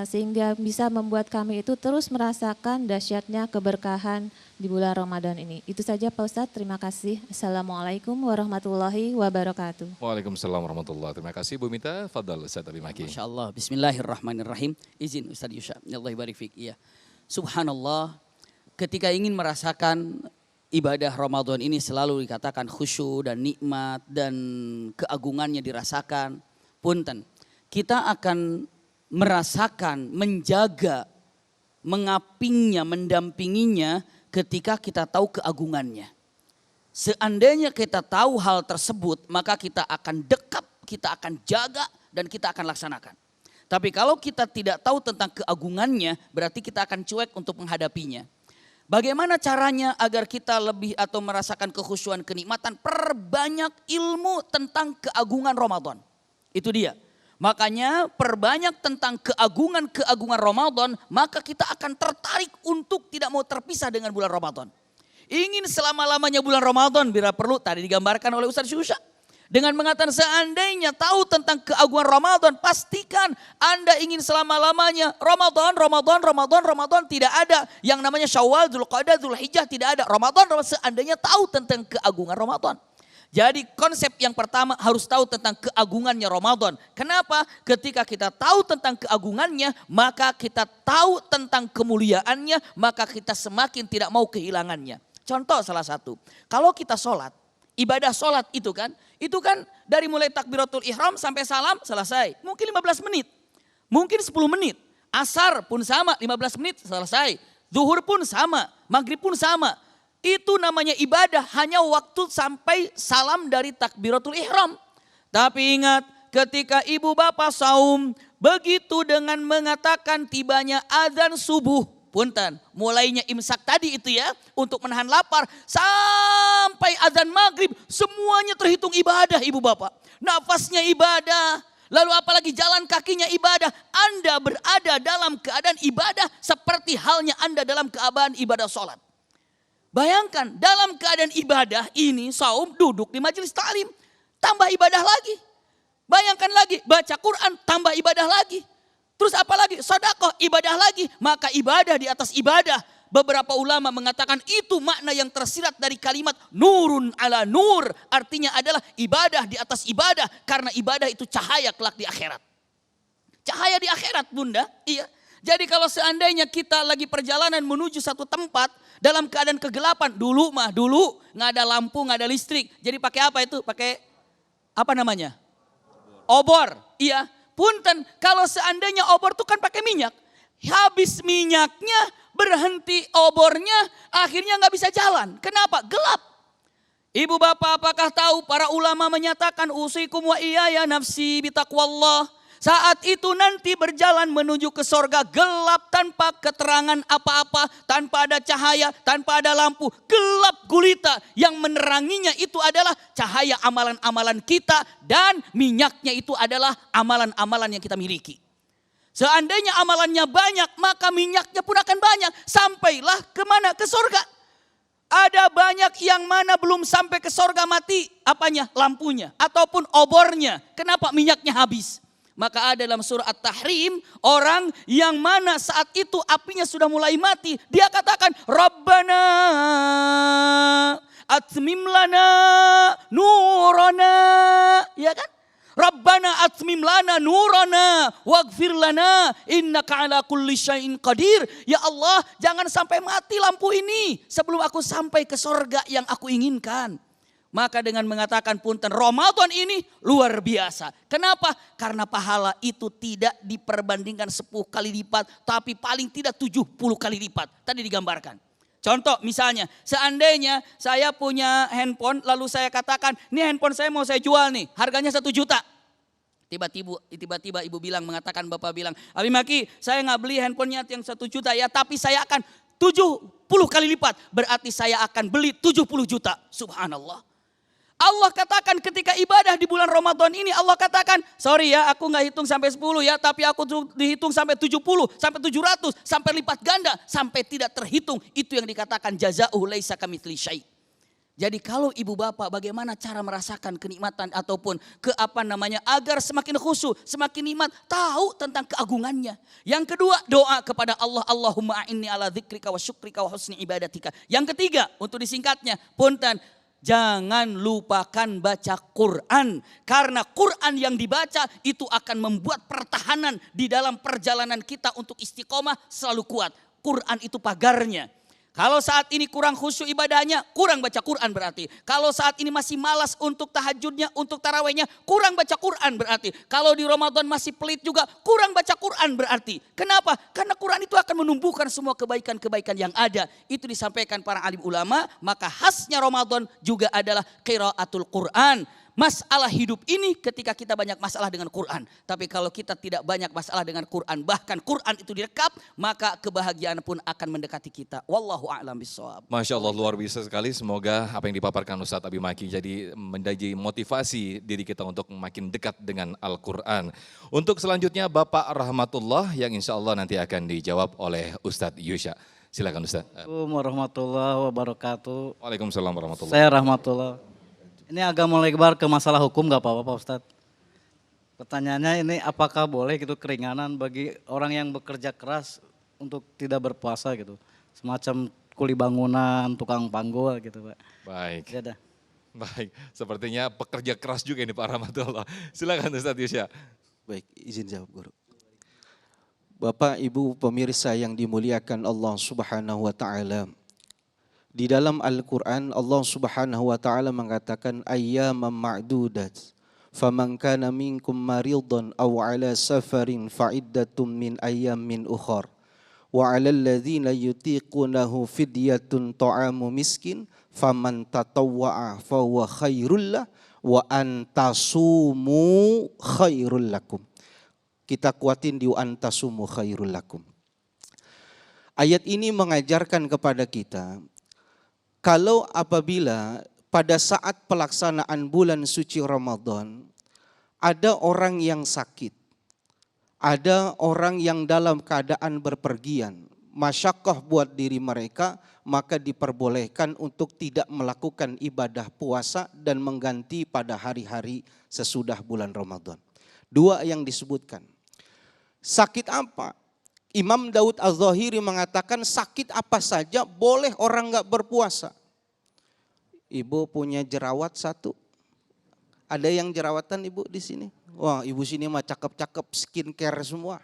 sehingga bisa membuat kami itu terus merasakan dahsyatnya keberkahan di bulan Ramadan ini. Itu saja Pak Ustadz, terima kasih. Assalamualaikum warahmatullahi wabarakatuh. Waalaikumsalam warahmatullahi wabarakatuh. Terima kasih Bu Mita. Fadal Ustadz Abi Maki. Masya Allah, bismillahirrahmanirrahim. Izin Ustadz Yusha, Allah barik fiik. Iya. Subhanallah, ketika ingin merasakan ibadah Ramadan ini selalu dikatakan khusyuk dan nikmat dan keagungannya dirasakan. Punten, kita akan merasakan, menjaga, mengapingnya, mendampinginya ketika kita tahu keagungannya. Seandainya kita tahu hal tersebut, maka kita akan dekat, kita akan jaga dan kita akan laksanakan. Tapi kalau kita tidak tahu tentang keagungannya, berarti kita akan cuek untuk menghadapinya. Bagaimana caranya agar kita lebih atau merasakan kekhusyuan, kenikmatan? Perbanyak ilmu tentang keagungan Ramadan. Itu dia. Makanya perbanyak tentang keagungan Ramadan, maka kita akan tertarik untuk tidak mau terpisah dengan bulan Ramadan. Ingin selama-lamanya bulan Ramadan, bila perlu tadi digambarkan oleh Ustaz Syusha. Dengan mengatakan seandainya tahu tentang keagungan Ramadan, pastikan Anda ingin selama-lamanya Ramadan, tidak ada yang namanya Syawal, Dzulqa'dah, Dzulhijjah, tidak ada. Ramadan seandainya tahu tentang keagungan Ramadan. Jadi konsep yang pertama harus tahu tentang keagungannya Ramadan. Kenapa? Ketika kita tahu tentang keagungannya, maka kita tahu tentang kemuliaannya, maka kita semakin tidak mau kehilangannya. Contoh salah satu, kalau kita sholat, ibadah sholat itu kan dari mulai takbiratul ihram sampai salam selesai. Mungkin 15 menit, mungkin 10 menit. Asar pun sama, 15 menit selesai. Zuhur pun sama, maghrib pun sama. Itu namanya ibadah, hanya waktu sampai salam dari takbiratul ihram. Tapi ingat, ketika ibu bapak saum, begitu dengan mengatakan tibanya azan subuh, punten, mulainya imsak tadi itu ya, untuk menahan lapar, sampai azan maghrib, semuanya terhitung ibadah ibu bapak. Nafasnya ibadah, lalu apalagi jalan kakinya ibadah. Anda berada dalam keadaan ibadah seperti halnya Anda dalam keadaan ibadah sholat. Bayangkan dalam keadaan ibadah ini saum duduk di majelis ta'lim, tambah ibadah lagi. Bayangkan lagi baca Quran tambah ibadah lagi. Terus apalagi sedekah ibadah lagi, maka ibadah di atas ibadah. Beberapa ulama mengatakan itu makna yang tersirat dari kalimat nurun ala nur, artinya adalah ibadah di atas ibadah karena ibadah itu cahaya kelak di akhirat. Cahaya di akhirat Bunda, iya. Jadi kalau seandainya kita lagi perjalanan menuju satu tempat dalam keadaan kegelapan, dulu nggak ada lampu, nggak ada listrik. Jadi pakai apa itu? Pakai apa namanya? Obor. Iya. Punten, kalau seandainya obor itu kan pakai minyak. Habis minyaknya, berhenti obornya, akhirnya nggak bisa jalan. Kenapa? Gelap. Ibu bapak apakah tahu para ulama menyatakan usikum wa iyaya nafsi bitaqwallah. Saat itu nanti berjalan menuju ke sorga gelap tanpa keterangan apa-apa, tanpa ada cahaya, tanpa ada lampu, gelap gulita. Yang meneranginya itu adalah cahaya amalan-amalan kita dan minyaknya itu adalah amalan-amalan yang kita miliki. Seandainya amalannya banyak, maka minyaknya pun akan banyak. Sampailah kemana? Ke sorga. Ada banyak yang mana belum sampai ke sorga mati, apanya? Lampunya ataupun obornya. Kenapa? Minyaknya habis. Maka ada dalam surah At-Tahrim orang yang mana saat itu apinya sudah mulai mati. Dia katakan Rabbana atmim lana nurana. Ya kan? Rabbana atmim lana nurana waghfir lana innaka ala kulli syai'in qadir. Ya Allah, jangan sampai mati lampu ini sebelum aku sampai ke sorga yang aku inginkan. Maka dengan mengatakan punten Ramadan ini luar biasa. Kenapa? Karena pahala itu tidak diperbandingkan 10 kali lipat. Tapi paling tidak 70 kali lipat. Tadi digambarkan. Contoh misalnya seandainya saya punya handphone lalu saya katakan ini handphone saya mau saya jual nih. Harganya 1 juta. Tiba-tiba ibu bilang mengatakan bapak bilang. Abi Maki saya nggak beli handphonenya yang 1 juta ya. Tapi saya akan 70 kali lipat. Berarti saya akan beli 70 juta. Subhanallah. Allah katakan ketika ibadah di bulan Ramadan ini Allah katakan sorry ya aku gak hitung sampai 10 ya tapi aku dihitung sampai 70 sampai 700 sampai lipat ganda sampai tidak terhitung. Itu yang dikatakan jaza'uhu laisa kamitslihi syai'. Jadi kalau ibu bapak bagaimana cara merasakan kenikmatan ataupun agar semakin khusyuk, semakin nikmat, tahu tentang keagungannya. Yang kedua doa kepada Allah, Allahumma a'inni ala dzikrika wa syukrika wa husni ibadatika. Yang ketiga untuk disingkatnya punten, jangan lupakan baca Quran. Karena Quran yang dibaca itu akan membuat pertahanan di dalam perjalanan kita untuk istiqomah selalu kuat. Quran itu pagarnya. Kalau saat ini kurang khusyuk ibadahnya, kurang baca Quran berarti. Kalau saat ini masih malas untuk tahajudnya, untuk tarawihnya, kurang baca Quran berarti. Kalau di Ramadan masih pelit juga, kurang baca Quran berarti. Kenapa? Karena Quran itu akan menumbuhkan semua kebaikan-kebaikan yang ada. Itu disampaikan para alim ulama, maka khasnya Ramadan juga adalah qiraatul Quran. masalah hidup ini ketika kita banyak masalah dengan Quran. Tapi kalau kita tidak banyak masalah dengan Quran, bahkan Quran itu direkap, maka kebahagiaan pun akan mendekati kita. Wallahu a'lam bishawab. Masya Allah, luar biasa sekali. Semoga apa yang dipaparkan Ustadz Abi Maki jadi menjadi motivasi diri kita untuk makin dekat dengan Al-Quran. Untuk selanjutnya Bapak Rahmatullah yang insya Allah nanti akan dijawab oleh Ustadz Yusya. Silakan Ustadz. Assalamualaikum warahmatullahi wabarakatuh. Waalaikumsalam warahmatullahi Saya Rahmatullah. Ini agak melebar ke masalah hukum nggak apa-apa Pak Ustadz? Pertanyaannya ini apakah boleh gitu keringanan bagi orang yang bekerja keras untuk tidak berpuasa gitu? Semacam kuli bangunan, tukang panggul gitu Pak. Baik. Ya dah. Baik, sepertinya pekerja keras juga ini Pak Rahmatullah. Silakan Ustadz Yusya. Baik, izin jawab guru. Bapak, Ibu, pemirsa yang dimuliakan Allah Subhanahu wa taala. Di dalam Al-Qur'an Allah Subhanahu wa taala mengatakan ayyaman ma'dudat. Faman kana minkum maridan aw ala safarin fa'iddatun min ayyamin ukhar. Wa 'alal ladzina yutiqunahu fidyatun ta'amu miskin faman tatawwa'a fa huwa khairul lah wa an tasumu khairul lakum. Kita kuatin di wa an tasumu khairul lakum. Ayat ini mengajarkan kepada kita kalau apabila pada saat pelaksanaan bulan suci Ramadan ada orang yang sakit, ada orang yang dalam keadaan berpergian, masyaqqah buat diri mereka, maka diperbolehkan untuk tidak melakukan ibadah puasa dan mengganti pada hari-hari sesudah bulan Ramadan. Dua yang disebutkan. Sakit apa? Imam Daud Az-Zahiri mengatakan sakit apa saja boleh orang nggak berpuasa. Ibu punya jerawat satu. Ada yang jerawatan ibu di sini? Wah, ibu sini mah cakep-cakep skincare semua.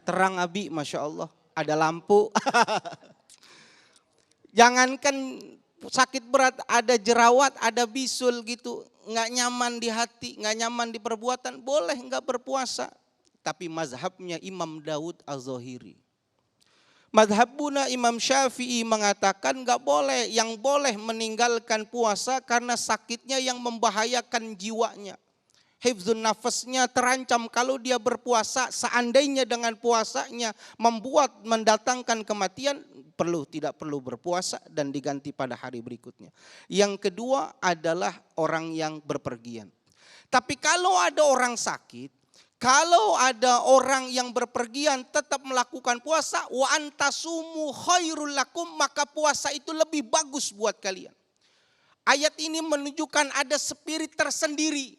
Terang abi, Masya Allah. Ada lampu. Jangankan sakit berat, ada jerawat, ada bisul gitu. Nggak nyaman di hati, nggak nyaman di perbuatan, boleh nggak berpuasa. Tapi mazhabnya Imam Daud Az-Zahiri. Mazhabuna Imam Syafi'i mengatakan nggak boleh, yang boleh meninggalkan puasa karena sakitnya yang membahayakan jiwanya. Hifzun nafasnya terancam kalau dia berpuasa, seandainya dengan puasanya mendatangkan kematian, tidak perlu berpuasa dan diganti pada hari berikutnya. Yang kedua adalah orang yang berpergian. Tapi kalau ada orang sakit, kalau ada orang yang berpergian tetap melakukan puasa, wa antasumu khairul lakum, maka puasa itu lebih bagus buat kalian. Ayat ini menunjukkan ada spirit tersendiri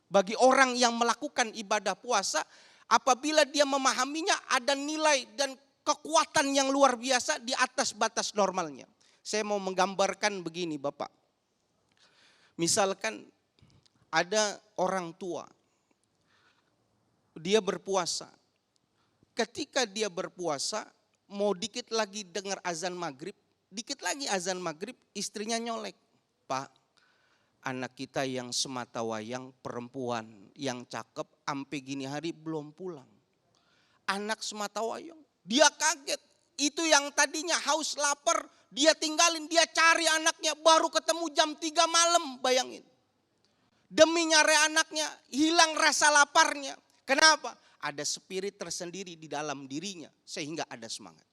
bagi orang yang melakukan ibadah puasa. Apabila dia memahaminya, ada nilai dan kekuatan yang luar biasa di atas batas normalnya. Saya mau menggambarkan begini Bapak. Misalkan ada orang tua, dia berpuasa. Ketika dia berpuasa, mau dikit lagi dengar azan maghrib, dikit lagi azan maghrib, istrinya nyolek. Pak, anak kita yang sematawayang perempuan yang cakep sampai gini hari belum pulang. Anak sematawayang, dia kaget. Itu yang tadinya haus lapar, dia tinggalin, dia cari anaknya, baru ketemu jam 3 malam, bayangin. Demi nyari anaknya, hilang rasa laparnya. Kenapa? Ada spirit tersendiri di dalam dirinya sehingga ada semangat.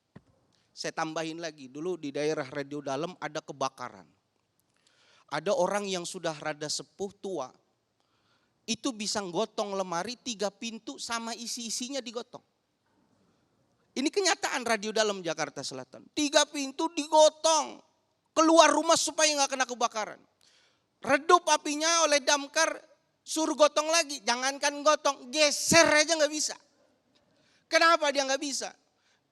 Saya tambahin lagi, dulu di daerah Radio Dalam ada kebakaran. Ada orang yang sudah rada sepuh tua, itu bisa gotong lemari 3 pintu sama isi-isinya digotong. Ini kenyataan Radio Dalam Jakarta Selatan. 3 pintu digotong, keluar rumah supaya nggak kena kebakaran. Redup apinya oleh damkar, suruh gotong lagi, jangankan gotong, geser aja nggak bisa. Kenapa dia nggak bisa?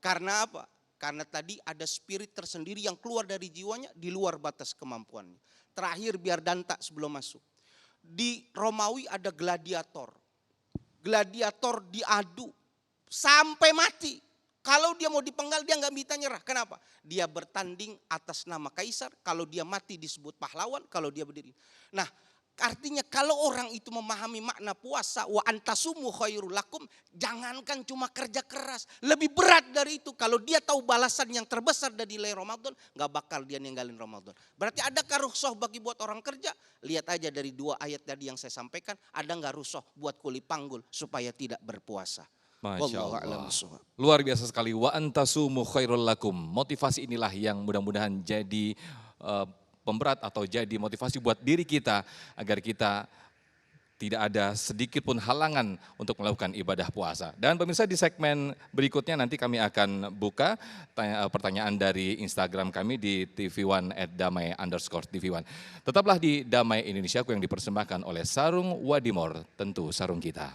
Karena apa? Karena tadi ada spirit tersendiri yang keluar dari jiwanya di luar batas kemampuannya. Terakhir biar dantak sebelum masuk. Di Romawi ada gladiator. Gladiator diadu sampai mati. Kalau dia mau dipenggal dia nggak bisa nyerah. Kenapa? Dia bertanding atas nama kaisar. Kalau dia mati disebut pahlawan. Kalau dia berdiri. Nah, Artinya kalau orang itu memahami makna puasa, wa antasumu khairul lakum, jangankan cuma kerja keras, lebih berat dari itu. Kalau dia tahu balasan yang terbesar dari nilai Ramadan, gak bakal dia ninggalin Ramadan. Berarti adakah rukhsah bagi buat orang kerja? Lihat aja dari 2 ayat tadi yang saya sampaikan, ada gak rukhsah buat kuli panggul supaya tidak berpuasa. Masya Wallahu a'lam Allah. bishawab. Luar biasa sekali. Wa antasumu khairul lakum. Motivasi inilah yang mudah-mudahan jadi pemberat atau jadi motivasi buat diri kita agar kita tidak ada sedikit pun halangan untuk melakukan ibadah puasa. Dan pemirsa, di segmen berikutnya nanti kami akan buka pertanyaan dari Instagram kami di TV1 @damai_TV1. Tetaplah di Damai Indonesiaku yang dipersembahkan oleh Sarung Wadimor, tentu sarung kita.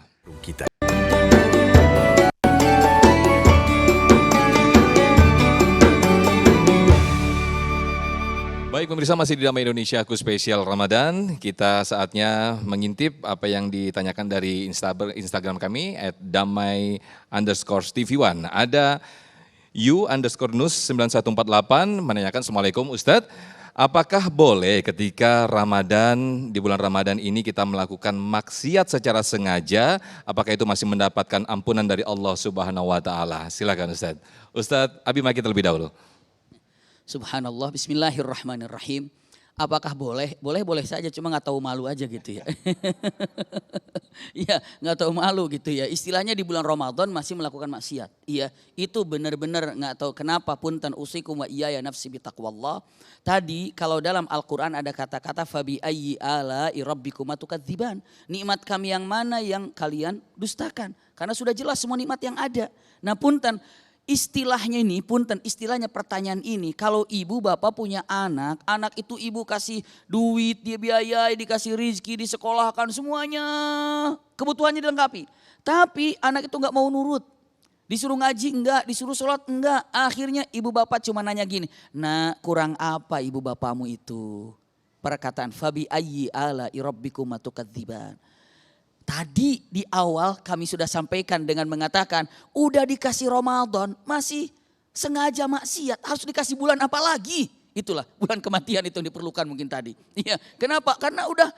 Baik pemirsa, masih di Damai Indonesia, aku spesial Ramadan. Kita saatnya mengintip apa yang ditanyakan dari Instagram kami @damai_TV1. Ada @you_nus9148 menanyakan, Assalamualaikum Ustadz, apakah boleh ketika Ramadan, di bulan Ramadan ini kita melakukan maksiat secara sengaja, apakah itu masih mendapatkan ampunan dari Allah Subhanahu wa Ta'ala? Silakan Ustadz. Ustadz Abi Maki terlebih dahulu. Subhanallah, bismillahirrahmanirrahim. Apakah boleh? Boleh saja, cuma nggak tahu malu aja gitu ya. Iya, nggak tahu malu gitu ya. Istilahnya di bulan Ramadan masih melakukan maksiat. Iya, itu benar-benar nggak tahu kenapa. Punten usikum wa iyaya nafsi bitaqwallah. Tadi kalau dalam Al-Quran ada kata-kata fabi ayyi ala'i rabbikuma tukadziban. Nikmat kami yang mana yang kalian dustakan? Karena sudah jelas semua nikmat yang ada. Nah punten, istilahnya ini, punten, istilahnya pertanyaan ini, kalau ibu bapak punya anak, anak itu ibu kasih duit, dia biayai, dikasih rizki, disekolahkan semuanya, kebutuhannya dilengkapi. Tapi anak itu nggak mau nurut, disuruh ngaji enggak, disuruh sholat enggak. Akhirnya ibu bapak cuma nanya gini, nah kurang apa ibu bapakmu itu? Perkataan fabi ayyi ala'i rabbikuma tukadziban. Tadi di awal kami sudah sampaikan dengan mengatakan udah dikasih Ramadan masih sengaja maksiat, harus dikasih bulan apa lagi? Itulah bulan kematian itu yang diperlukan mungkin tadi. Iya, kenapa? Karena udah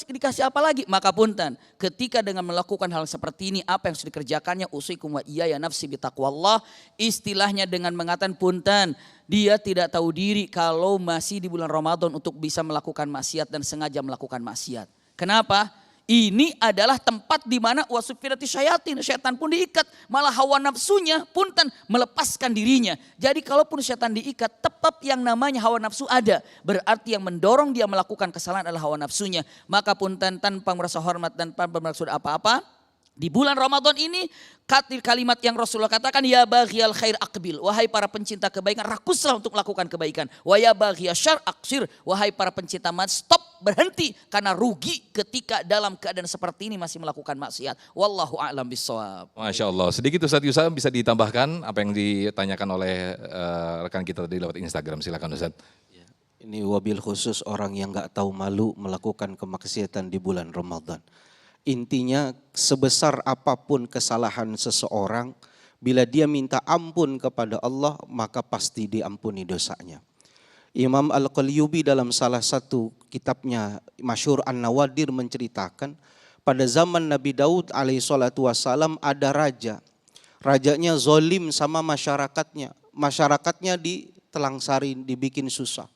dikasih apa lagi? Maka punten, ketika dengan melakukan hal seperti ini apa yang sudah dikerjakannya usikum wa iyaya nafsi bitaqwallah, istilahnya dengan mengatakan punten, dia tidak tahu diri kalau masih di bulan Ramadan untuk bisa melakukan maksiat dan sengaja melakukan maksiat. Kenapa? Ini adalah tempat di mana wasufirati syayatin, syaitan pun diikat, malah hawa nafsunya punten melepaskan dirinya. Jadi kalaupun syaitan diikat, tetap yang namanya hawa nafsu ada. Berarti yang mendorong dia melakukan kesalahan adalah hawa nafsunya. Maka punten tanpa merasa hormat dan tanpa bermaksud apa-apa, di bulan Ramadan ini kalimat yang Rasulullah katakan, ya baghiyal khair aqbil, wahai para pencinta kebaikan, rakuslah untuk melakukan kebaikan. Wa ya baghiyal syarr aqsir, wahai para pencinta maksiat, stop, berhenti, karena rugi ketika dalam keadaan seperti ini masih melakukan maksiat. Wallahu a'lam bishawab. Masya Allah. Sedikit Ustadz Yusa bisa ditambahkan apa yang ditanyakan oleh rekan kita tadi lewat Instagram. Silakan Ustadz. Ini wabil khusus orang yang gak tahu malu melakukan kemaksiatan di bulan Ramadan. Intinya sebesar apapun kesalahan seseorang, bila dia minta ampun kepada Allah maka pasti diampuni dosanya. Imam Al-Qalyubi dalam salah satu kitabnya Masyhur An-Nawadir menceritakan pada zaman Nabi Daud alaihi salatu wassalam ada raja. Rajanya zolim sama masyarakatnya. Masyarakatnya ditelansarin, dibikin susah.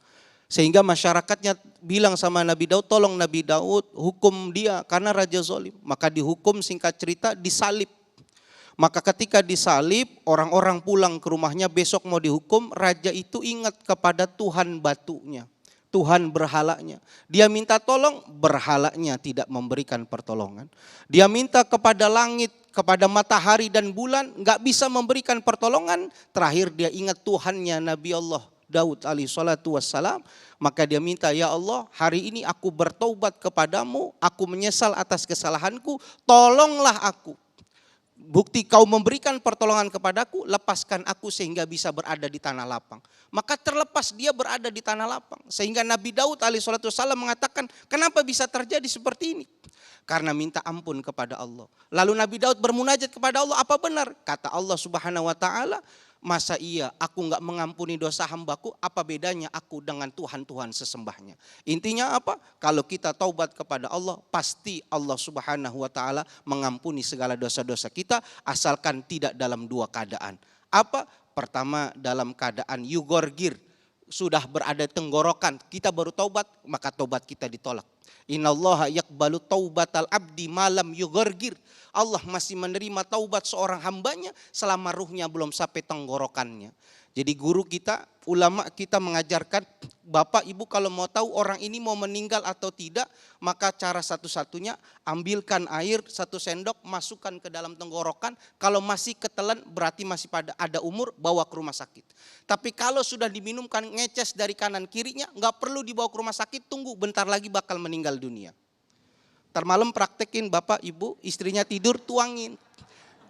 Sehingga masyarakatnya bilang sama Nabi Daud, tolong Nabi Daud hukum dia karena raja zolim. Maka dihukum, singkat cerita disalib. Maka ketika disalib, orang-orang pulang ke rumahnya, besok mau dihukum, raja itu ingat kepada Tuhan batunya, Tuhan berhalanya. Dia minta tolong, berhalanya tidak memberikan pertolongan. Dia minta kepada langit, kepada matahari dan bulan, gak bisa memberikan pertolongan. Terakhir dia ingat Tuhannya Nabi Allah Daud alaihi salatu wassalam, maka dia minta, ya Allah, hari ini aku bertaubat kepadamu, aku menyesal atas kesalahanku, tolonglah aku. Bukti kau memberikan pertolongan kepadaku, lepaskan aku sehingga bisa berada di tanah lapang. Maka terlepas dia berada di tanah lapang. Sehingga Nabi Daud alaihi salatu wassalam mengatakan, kenapa bisa terjadi seperti ini? Karena minta ampun kepada Allah. Lalu Nabi Daud bermunajat kepada Allah, apa benar? Kata Allah Subhanahu wa taala, Masa iya aku nggak mengampuni dosa hambaku, apa bedanya aku dengan Tuhan-Tuhan sesembahnya? Intinya apa? Kalau kita taubat kepada Allah, pasti Allah Subhanahu wa taala mengampuni segala dosa-dosa kita, asalkan tidak dalam dua keadaan. Apa? Pertama, dalam keadaan yugorgir, sudah berada tenggorokan, kita baru taubat, maka taubat kita ditolak. Innallaha yaqbalu taubatal abdi malam yugorgir. Allah masih menerima taubat seorang hambanya selama ruhnya belum sampai tenggorokannya. Jadi guru kita, ulama kita mengajarkan, Bapak Ibu kalau mau tahu orang ini mau meninggal atau tidak, maka cara satu-satunya ambilkan air 1 sendok, masukkan ke dalam tenggorokan. Kalau masih ketelan berarti masih pada ada umur, bawa ke rumah sakit. Tapi kalau sudah diminumkan ngeces dari kanan kirinya, nggak perlu dibawa ke rumah sakit, tunggu bentar lagi bakal meninggal dunia. Ntar malam praktekin Bapak Ibu, istrinya tidur tuangin.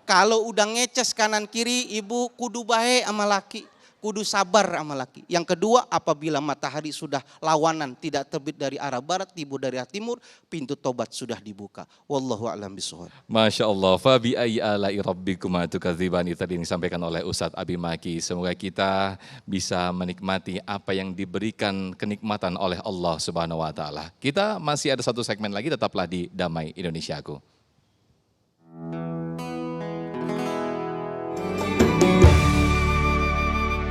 Kalau udah ngeces kanan kiri, ibu kudu bahe sama laki, kudu sabar sama laki. Yang kedua, apabila matahari sudah lawanan, tidak terbit dari arah barat, timbul dari arah timur, pintu tobat sudah dibuka. Wallahu a'lam bishawab. Masya Allah, fa bi ayyi ala'i rabbikuma tukadziban, itu tadi yang disampaikan oleh Ustadz Abi Maki. Semoga kita bisa menikmati apa yang diberikan kenikmatan oleh Allah Subhanahu wa taala. Kita masih ada satu segmen lagi, tetaplah di Damai Indonesiaku.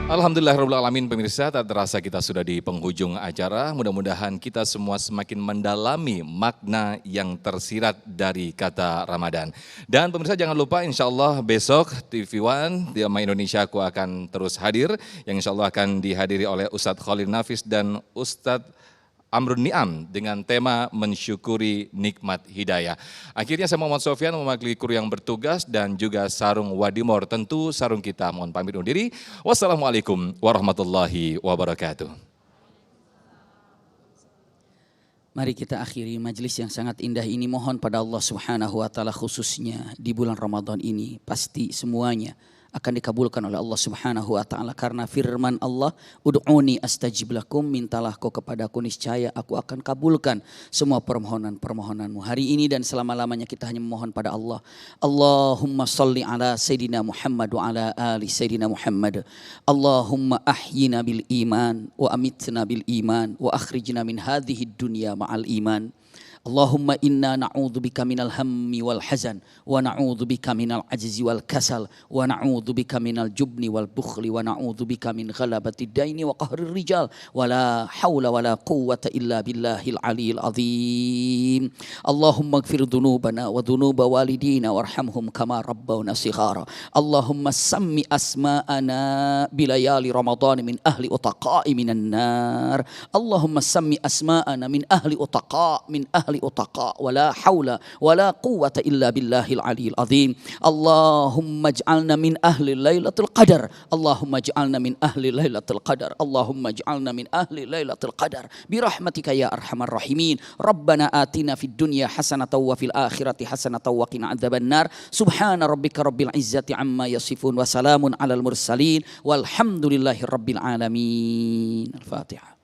Alhamdulillahirrahmanirrahim, pemirsa, tak terasa kita sudah di penghujung acara. Mudah-mudahan kita semua semakin mendalami makna yang tersirat dari kata Ramadan. Dan pemirsa jangan lupa, insya Allah besok TV One Damai Indonesia aku akan terus hadir. Yang insya Allah akan dihadiri oleh Ustadz Khalil Nafis dan Ustadz Amrun Ni'am dengan tema mensyukuri nikmat hidayah. Akhirnya saya Muhammad Sofyan mewakili kru yang bertugas dan juga Sarung Wadimor, tentu Sarung kita mohon pamit undur diri. Wassalamualaikum warahmatullahi wabarakatuh. Mari kita akhiri majelis yang sangat indah ini, mohon pada Allah Subhanahu wa taala khususnya di bulan Ramadan ini pasti semuanya akan dikabulkan oleh Allah Subhanahu wa taala, karena firman Allah, ud'uni astajib lakum, mintalah kau kepadaku niscaya aku akan kabulkan semua permohonan-permohonanmu. Hari ini dan selama-lamanya kita hanya memohon pada Allah. Allahumma salli ala Sayyidina Muhammad wa ala ali Sayyidina Muhammad. Allahumma ahyina bil iman wa amitna bil iman wa akhrijna min hadhihi dunya ma'al iman. Allahumma inna na'udzubika minal hammi wal hazan wa na'udzubika minal ajzi wal kasal wa na'udzubika minal jubni wal bukhli wa na'udzubika min ghalabati daini wa qahrir rijal wa la hawla wa la quwwata illa billahil aliyil azim. Allahumma ighfir dhunubana wa dhunuba walidina warhamhum kama rabbawna shighara. Allahumma sammi asma'ana bilayali Ramadan min ahli utaqa'i minan nar. Allahumma sammi asma'ana min ahli utaqa' min ahli utaqa, wala haula wala quwwata illa billahil aliyil azim. Allahumma ij'alna min ahli lailatul qadar. Allahumma ij'alna min ahli lailatul qadar. Allahumma ij'alna min ahli lailatul qadar birahmatika ya arhamar rahimin. Rabbana atina fid dunya hasanatan wa fil akhirati hasanatan wa qina adzabannar. Subhana rabbika rabbil izzati amma yasifun wa salamun alal mursalin walhamdulillahi rabbil alamin. Al-Fatihah.